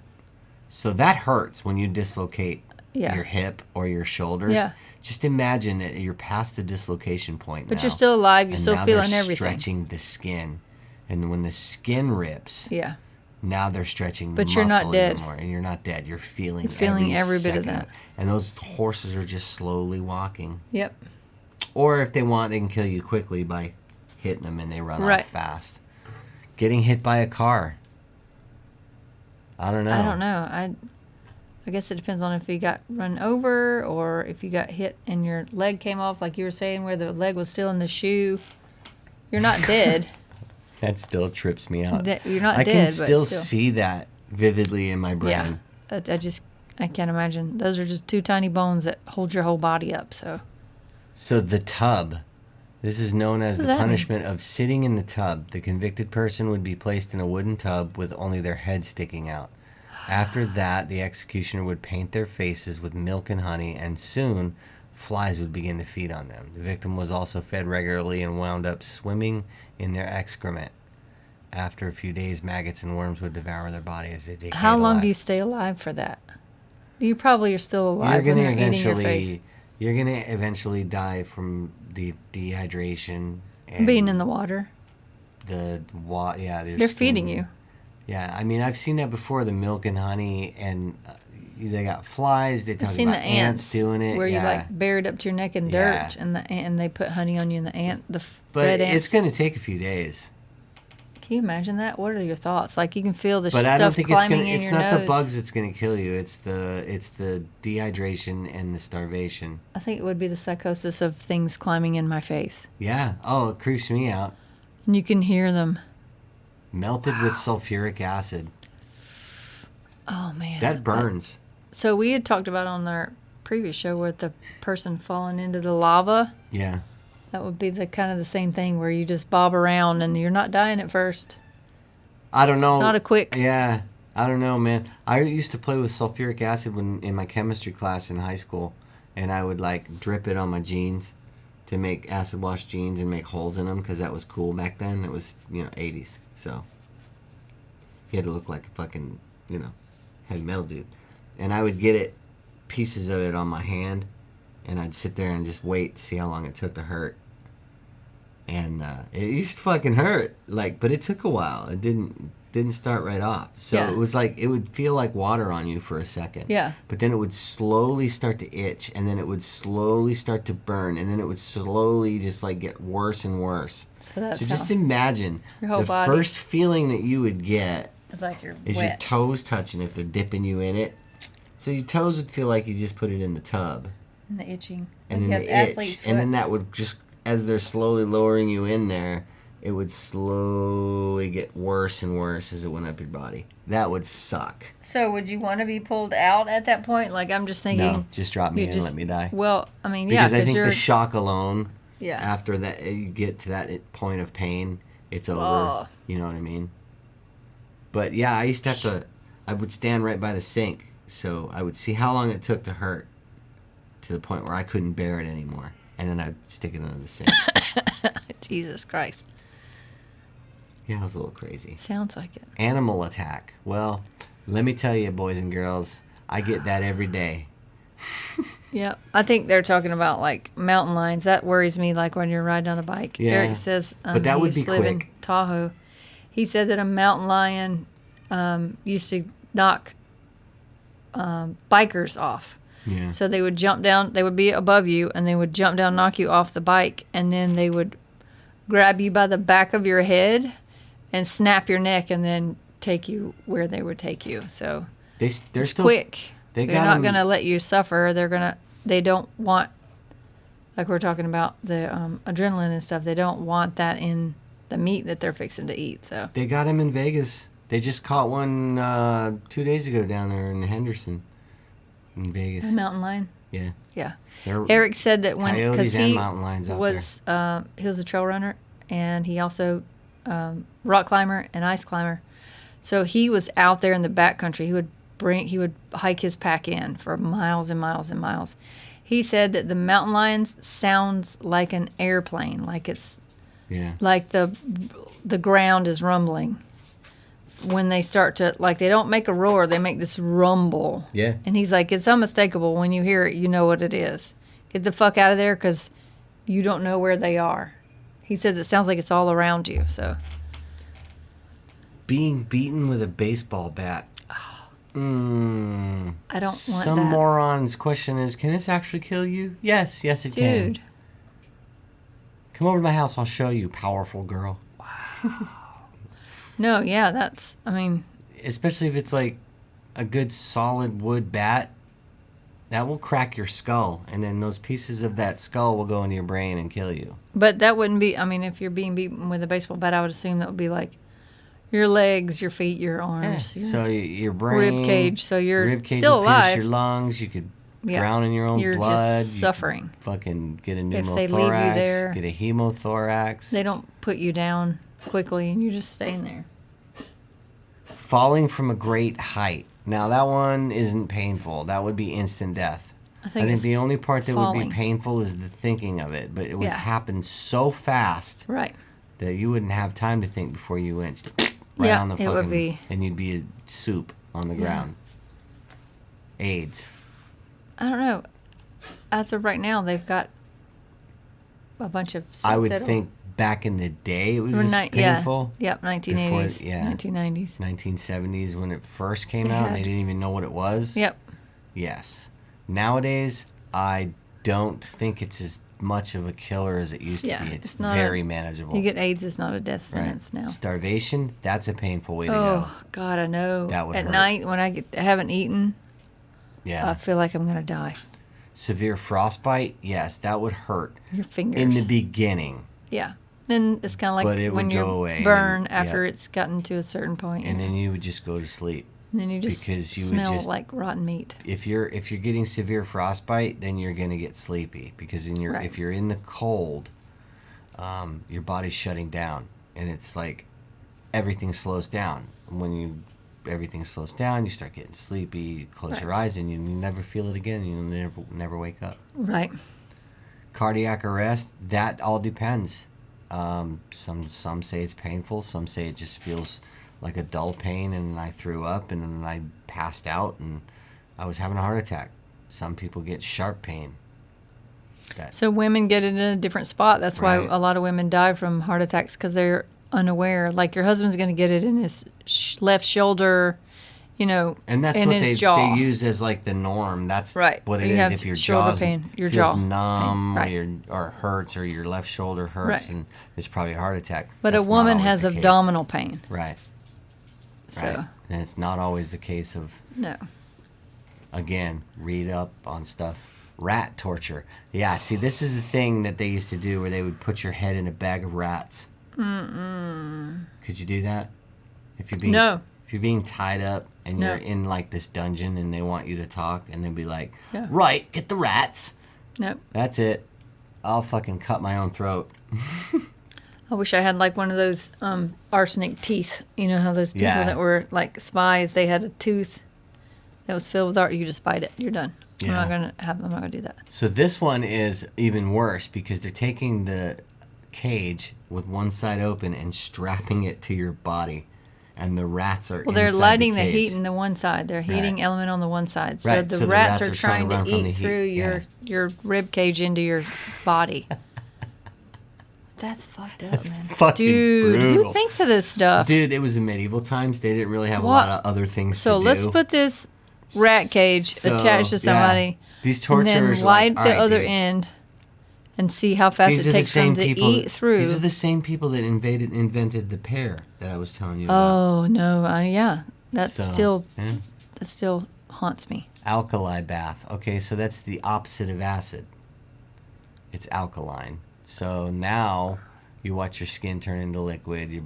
So that hurts when you dislocate Yeah. your hip or your shoulders. Yeah. Just imagine that you're past the dislocation point But now. you're still alive. You're and still now feeling they're everything. stretching the skin. And when the skin rips, Yeah. now they're stretching the But you're not muscle dead. even more. And you're not dead. You're feeling, You're feeling every bit of second that. And those horses are just slowly walking. Yep. Or if they want, they can kill you quickly by hitting them and they run Right. off fast. Getting hit by a car. I don't know. I don't know. I guess it depends on if you got run over or if you got hit and your leg came off, like you were saying, where the leg was still in the shoe. You're not dead. That still trips me out. You're not I dead, can but still still. see that vividly in my brain. Yeah. I can't imagine. Those are just two tiny bones that hold your whole body up. So So the tub. This is known as What does the that mean? punishment of sitting in the tub. The convicted person would be placed in a wooden tub with only their head sticking out. After that, the executioner would paint their faces with milk and honey, and soon flies would begin to feed on them. The victim was also fed regularly and wound up swimming in their excrement. after a few days, maggots and worms would devour their body as they decayed How long alive. do you stay alive for that? You probably are still alive You're when gonna they're eating your face. you're gonna eventually die from the dehydration and Being in the water. Yeah, They're feeding you. Yeah, I mean, I've seen that before. The milk and honey, and they got flies. They I've talk seen about the ants doing it. where you yeah. like buried up to your neck in Yeah. dirt, and they put honey on you, and the But red ants. it's gonna take a few days. Can you imagine that? What are your thoughts? Like you can feel the But stuff I don't think climbing in it's your not nose. the bugs that's gonna kill you. It's the dehydration and the starvation. I think it would be the psychosis of things climbing in my face, Yeah. Oh, it creeps me out. and you can hear them. Melted with sulfuric acid. Oh man, That burns. So we had talked about on our previous show with the person falling into the lava. Yeah. That would be the kind of the same thing where you just bob around and you're not dying at first. I don't know. It's not a quick. Yeah. I don't know, man. I used to play with sulfuric acid in my chemistry class in high school, and I would like drip it on my jeans to make acid wash jeans and make holes in them because that was cool back then. It was 80s, so you had to look like a fucking heavy metal dude. And I would get pieces of it on my hand, and I'd sit there and just wait to see how long it took to hurt. And it used to fucking hurt, but it took a while. It didn't start right off. So Yeah. it was like it would feel like water on you for a second. Yeah. But then it would slowly start to itch, and then it would slowly start to burn, and then it would slowly just like get worse and worse. So that's just how imagine your whole the body first feeling that you would get it's like you're is your wet. toes touching if they're dipping you in it. So your toes would feel like you just put it in the tub. And the itching. And Like then you the have itch. athlete's And then foot. that would just, as they're slowly lowering you in there, it would slowly get worse and worse as it went up your body. That would suck. So would you want to be pulled out at that point? Like I'm just thinking. No, just drop me you in and just- let me die. Well, I mean, Because yeah, I think you're the shock alone, yeah. after that, you get to that point of pain, it's over. Oh. You know what I mean? But yeah, I used to have to, I would stand right by the sink. So I would see how long it took to hurt to the point where I couldn't bear it anymore. And then I'd stick it under the sink. Jesus Christ. Yeah, it was a little crazy. Sounds like it. Animal attack. Well, let me tell you, boys and girls, I get that every day. Yeah, I think they're talking about like mountain lions. That worries me. Like when you're riding on a bike. Yeah, Eric says, but that he would used be to live in quick. Tahoe. He said that a mountain lion used to knock bikers off. Yeah. So they would jump down. They would be above you, and they would jump down, knock you off the bike, and then they would grab you by the back of your head and snap your neck, and then take you where they would take you. So They're it's still quick. They They're got not 'em- going to let you suffer. They don't want, like we're talking about the adrenaline and stuff. They don't want that in the meat that they're fixing to eat. So They got him in Vegas. They just caught one 2 days ago down there in Henderson, in Vegas. a mountain lion. Yeah. Yeah. They're Eric said that when coyotes because and he mountain lions out was he was a trail runner and he also rock climber and ice climber. So he was out there in the backcountry. He would hike his pack in for miles and miles and miles. He said that the mountain lions sounds like an airplane, like it's Yeah. like the ground is rumbling. When they start to they don't make a roar, they make this rumble. Yeah. And he's like, it's unmistakable. When you hear it, you know what it is. Get the fuck out of there because you don't know where they are. He says it sounds like it's all around you. So Being beaten with a baseball bat. I don't want Some that. moron's question is, can this actually kill you? Yes, it can. Dude, Come over to my house, I'll show you, powerful girl. no, yeah, that's, I mean, Especially if it's like a good solid wood bat. That will crack your skull, and then those pieces of that skull will go into your brain and kill you. but that wouldn't be, I mean, if you're being beaten with a baseball bat, I would assume that would be like your legs, your feet, your arms, your So your brain, rib cage. So you're rib cage still will pierce alive. your lungs. You could Yeah. drown in your own You're blood. just You suffering. could fucking get a If they leave you pneumothorax. there. Get a hemothorax. They don't put you down quickly and you're just staying there. Falling from a great height. Now that one isn't painful. That would be instant death. I I think, think it's the only part that would falling. be painful is the thinking of it, but it would Yeah. happen so fast right. that you wouldn't have time to think before you went right Yeah, on the it fucking, would be. and you'd be a soup on the ground. AIDS. I don't know. As of right now, they've got a bunch of stuff I would that'll- think back in the day it was or painful. Yeah. Yep, 1980s, Before- yeah. 1990s. 1970s when it first came They out and they had- didn't even know what it was. Yep. Yes. Nowadays, I don't think it's as much of a killer as it used to be. It's not very manageable. You get AIDS, it's not a death right. sentence now. Starvation, that's a painful way to go. Oh, God, I know. That would At hurt. night, when I haven't eaten, Yeah. I feel like I'm going to die. Severe frostbite, yes, that would hurt Your fingers. in the beginning. Yeah. Then it's kind of But like it when would you go away and burn then- after yep. it's gotten to a certain point. And then you would just go to sleep. And then you just because you would smell just- like rotten meat. If you're getting severe frostbite, then you're gonna get sleepy because Right. if you're in the cold, your body's shutting down, and it's like everything slows down. When everything slows down, you start getting sleepy. You close Right. your eyes, and you never feel it again. You never wake up. Right. Cardiac arrest, that all depends. Some say it's painful. Some say it just feels like a dull pain, and I threw up, and then I passed out, and I was having a heart attack. Some people get sharp pain. So women get it in a different spot. That's why Right. a lot of women die from heart attacks because they're unaware. Like your husband's going to get it in his left shoulder, And that's in what his they jaw. use as like the norm. That's Right. what it You is. have If your shoulder jaw pain, your feels jaw numb pain. or it hurts, or your left shoulder hurts, Right. and it's probably a heart attack. But That's a not woman always has the case. abdominal pain. Right. So, Right. And it's not always the case of, no. again, read up on stuff. Rat torture. Yeah, see, this is the thing that they used to do where they would put your head in a bag of rats. Could you do that? If you're being No. If you're being tied up and No. you're in like this dungeon and they want you to talk and they'll be like, Yeah. right, get the rats. Nope. That's it. I'll fucking cut my own throat. I wish I had like one of those arsenic teeth. You know how those people Yeah. that were like spies, they had a tooth that was filled with art. You just bite it. You're done. Yeah. I'm not gonna do that. So this one is even worse because they're taking the cage with one side open and strapping it to your body, and the rats are Well, they're inside lighting the cage. heat in the one side. They're heating element on the one side. So Right, the so the rats rats are are trying trying to run to from the eat heat, through yeah. your rib cage into your body. That's fucked up, man. fucking Dude, brutal. who thinks of this stuff? Dude, it was in medieval times. They didn't really have a What? lot of other things So to do. let's put this rat cage So, attached to somebody. yeah. These And torturers then are light like, the "All right, other dude, end and see how fast these it are the takes them same to people. eat through. These are the same people that invented the pear that I was telling you about. Oh no! Yeah, that So, yeah. still haunts me. Alkali bath. Okay, so that's the opposite of acid. It's alkaline. So now you watch your skin turn into liquid.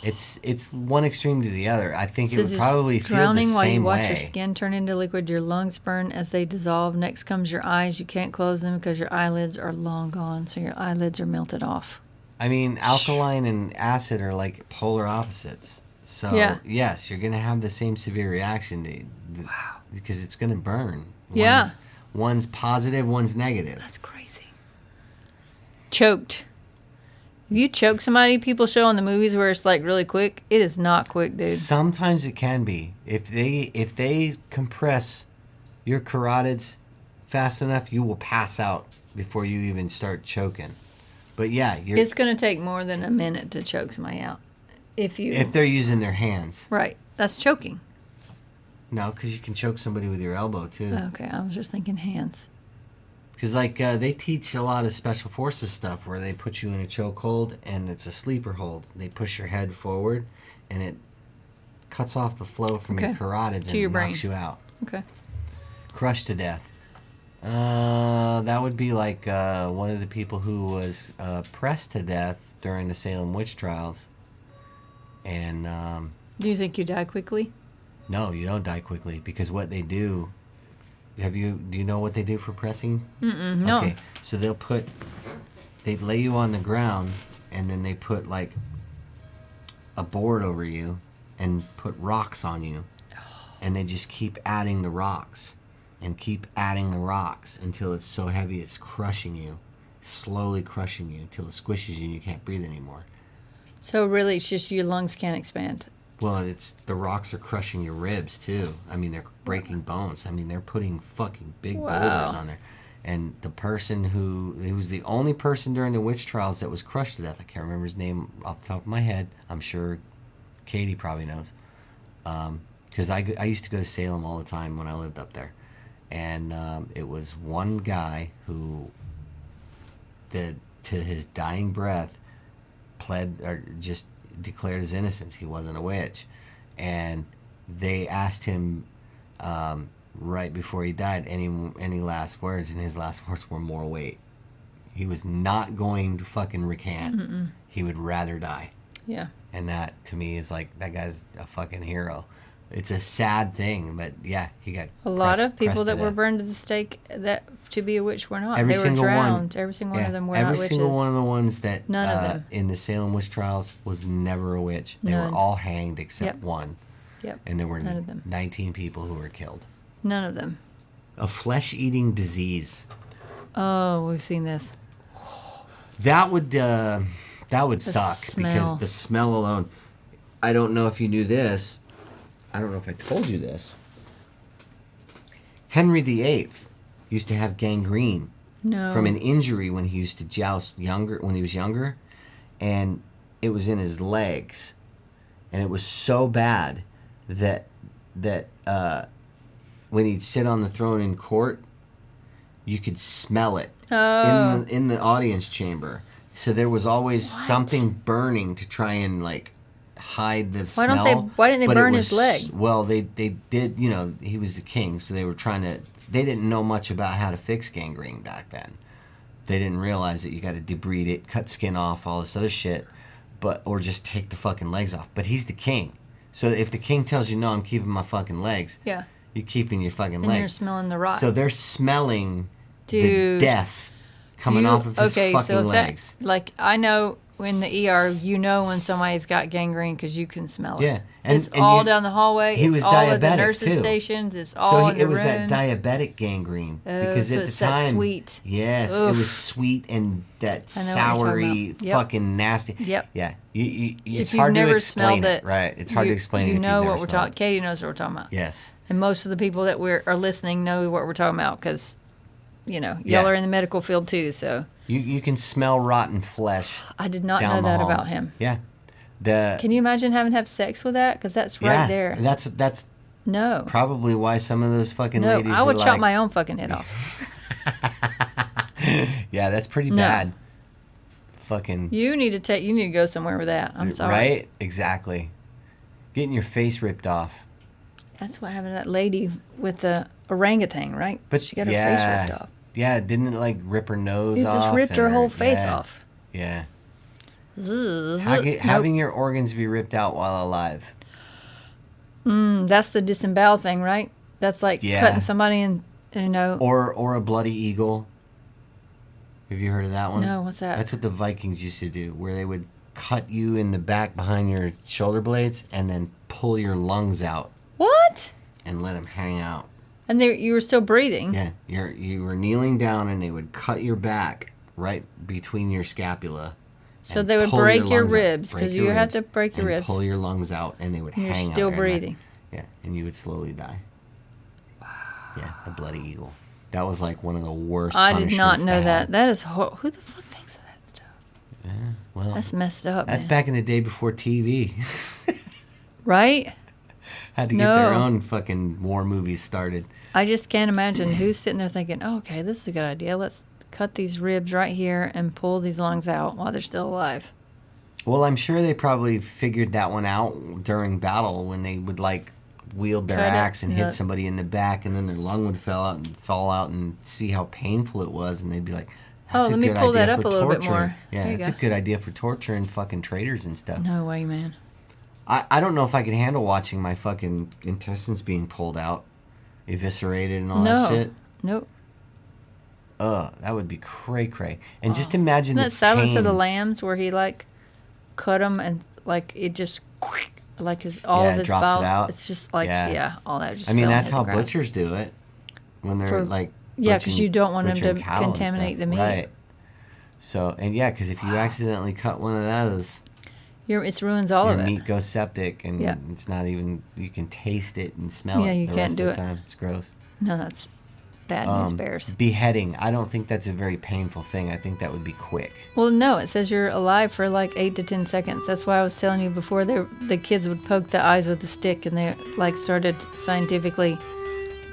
It's one extreme to the other. I think it Says would it's probably feel the drowning while you same watch way. your skin turn into liquid. Your lungs burn as they dissolve. Next comes your eyes. You can't close them because your eyelids are long gone. So your eyelids are melted off. I mean, alkaline and acid are like polar opposites. So Yeah. yes, you're gonna have the same severe reaction. Because it's gonna burn. Yeah. One's positive, one's negative. That's crazy. Choked. If you choke somebody, people show in the movies where it's like really quick. It is not quick, dude. Sometimes it can be. If they compress your carotids fast enough, you will pass out before you even start choking. But yeah, It's going to take more than a minute to choke somebody out. If they're using their hands. Right. That's choking. No, because you can choke somebody with your elbow too. Okay, I was just thinking hands. Because they teach a lot of special forces stuff where they put you in a chokehold and it's a sleeper hold. They push your head forward and it cuts off the flow from your Okay. carotids To and your knocks brain. you out. Okay. Crushed to death. That would be like one of the people who was pressed to death during the Salem witch trials. And Do you think you die quickly? no, you don't die quickly because what they do. Do you know what they do for pressing? No. Okay, so they lay you on the ground and then they put like a board over you and put rocks on you. And they just keep adding the rocks and keep adding the rocks until it's so heavy it's crushing you. slowly crushing you until it squishes you and you can't breathe anymore. So really, it's just your lungs can't expand. Well, it's the rocks are crushing your ribs too. I mean, they're breaking bones. I mean, they're putting fucking big boulders on there. And the person he was the only person during the witch trials that was crushed to death. I can't remember his name off the top of my head. I'm sure Katie probably knows. Because I used to go to Salem all the time when I lived up there. And it was one guy who, to his dying breath, pled or just declared his innocence. He wasn't a witch. And they asked him right before he died any last words, and his last words were more weight. He was not going to fucking recant. Mm-mm. He would rather die. Yeah. And that to me is like, that guy's a fucking hero. It's a sad thing, but yeah, he got a lot of people that were burned at the stake that to be a witch were not. They were drowned. Every single one of them were not witches. Every single one of the ones that none of them in the Salem witch trials was never a witch. They were all hanged except one. Yep. And there were 19 people who were killed. None of them. A flesh-eating disease. Oh, we've seen this. That would suck because the smell alone. I don't know if you knew this. I don't know if I told you this. Henry VIII used to have gangrene from an injury when he used to joust when he was younger, and it was in his legs, and it was so bad that when he'd sit on the throne in court, you could smell it in the audience chamber. So there was always something burning to try and like hide the smell. Why didn't they burn his leg? Well, they did, he was the king, so they were they didn't know much about how to fix gangrene back then. They didn't realize that you got to debride it, cut skin off, all this other shit, or just take the fucking legs off. But he's the king. So if the king tells you, no, I'm keeping my fucking legs, you're keeping your fucking legs. And you're smelling the rot. So they're smelling the death coming off of his fucking legs. I know in the ER, when somebody's got gangrene because you can smell it. Yeah. It's all down the hallway. It's all at the nurses' stations. It's all in the rooms. So it was that diabetic gangrene. Because at the time, sweet. Yes, it was sweet and that soury, fucking nasty. Yep. Yeah. It's hard to explain it. Right. It's hard to explain it if you've never what we're smelled talking. Katie knows what we're talking about. Yes. And most of the people that are listening know what we're talking about because, y'all are in the medical field too, so. You can smell rotten flesh. I did not know that about him. Yeah. Can you imagine having to have sex with that? Because that's right there. That's no. Probably why some of those fucking ladies I would chop my own fucking head off. Yeah, that's pretty bad. Fucking. You need to go somewhere with that. I'm sorry. Right? Exactly. Getting your face ripped off. That's what happened to that lady with the orangutan, right? But she got her face ripped off. Yeah, didn't it rip her nose off? It just ripped her whole face off. Yeah. Having your organs be ripped out while alive. That's the disembowel thing, right? That's like cutting somebody in, Or a bloody eagle. Have you heard of that one? No, what's that? That's what the Vikings used to do, where they would cut you in the back behind your shoulder blades and then pull your lungs out. What? And let them hang out. And you were still breathing. Yeah, you were kneeling down, and they would cut your back right between your scapula. So they would break your ribs because you had to break your ribs. Pull your lungs out, and they would hang out. You're still breathing. Yeah, and you would slowly die. Wow. Yeah, the bloody eagle. That was one of the worst. I did not know that. That is who the fuck thinks of that stuff? Yeah, well, that's messed up. That's back in the day before TV. Right. Had to get their own fucking war movies started. I just can't imagine who's sitting there thinking, okay, this is a good idea. Let's cut these ribs right here and pull these lungs out while they're still alive. Well, I'm sure they probably figured that one out during battle when they would wield their axe and hit somebody in the back, and then their lung would fall out and see how painful it was, and they'd be like, that's a let me good pull idea that up for a little bit torturing. more. Yeah, it's a good idea for torturing fucking traitors and stuff. No way, man. I don't know if I could handle watching my fucking intestines being pulled out, eviscerated and all that shit. Nope. That would be cray-cray. And just imagine the that Silence pain. of the Lambs where he cut them and it just all of his drops bowel. it out. It's just all that just. I mean, fell that's into how the ground. butchers do it when they're because you don't want them to contaminate the meat. Right. So, and yeah, because if you accidentally cut one of those, It ruins all your of it. meat goes septic, and Yeah. it's not even, you can taste it and smell Yeah, it you the can't rest do of the it. time. It's gross. No, that's bad news bears. Beheading. I don't think that's a very painful thing. I think that would be quick. Well, no, it says you're alive for like 8 to 10 seconds. That's why I was telling you before the kids would poke the eyes with a stick, and they like started scientifically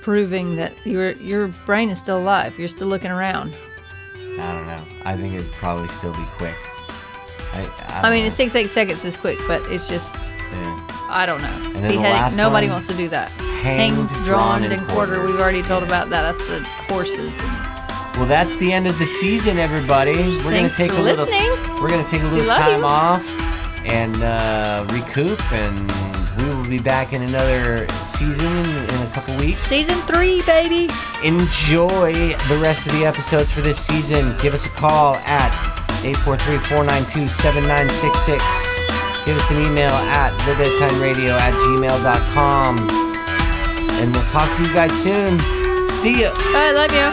proving that your brain is still alive. You're still looking around. I don't know. I think it'd probably still be quick. I mean, it's 8 seconds is quick, but it's just, Yeah. I don't know. And then the Beheading, last nobody one, wants to do that. hanged, drawn, and quartered. We've already told Yeah. about that. That's the horses. Well, that's the end of the season, everybody. We're gonna Thanks take for a little. listening. We're gonna take a We little love time you. off and recoup, and we will be back in another season in a couple weeks. Season 3, baby. Enjoy the rest of the episodes for this season. Give us a call at 843-492-7966. Give us an email at thebedtimeradio@gmail.com. And we'll talk to you guys soon. See ya. I love you.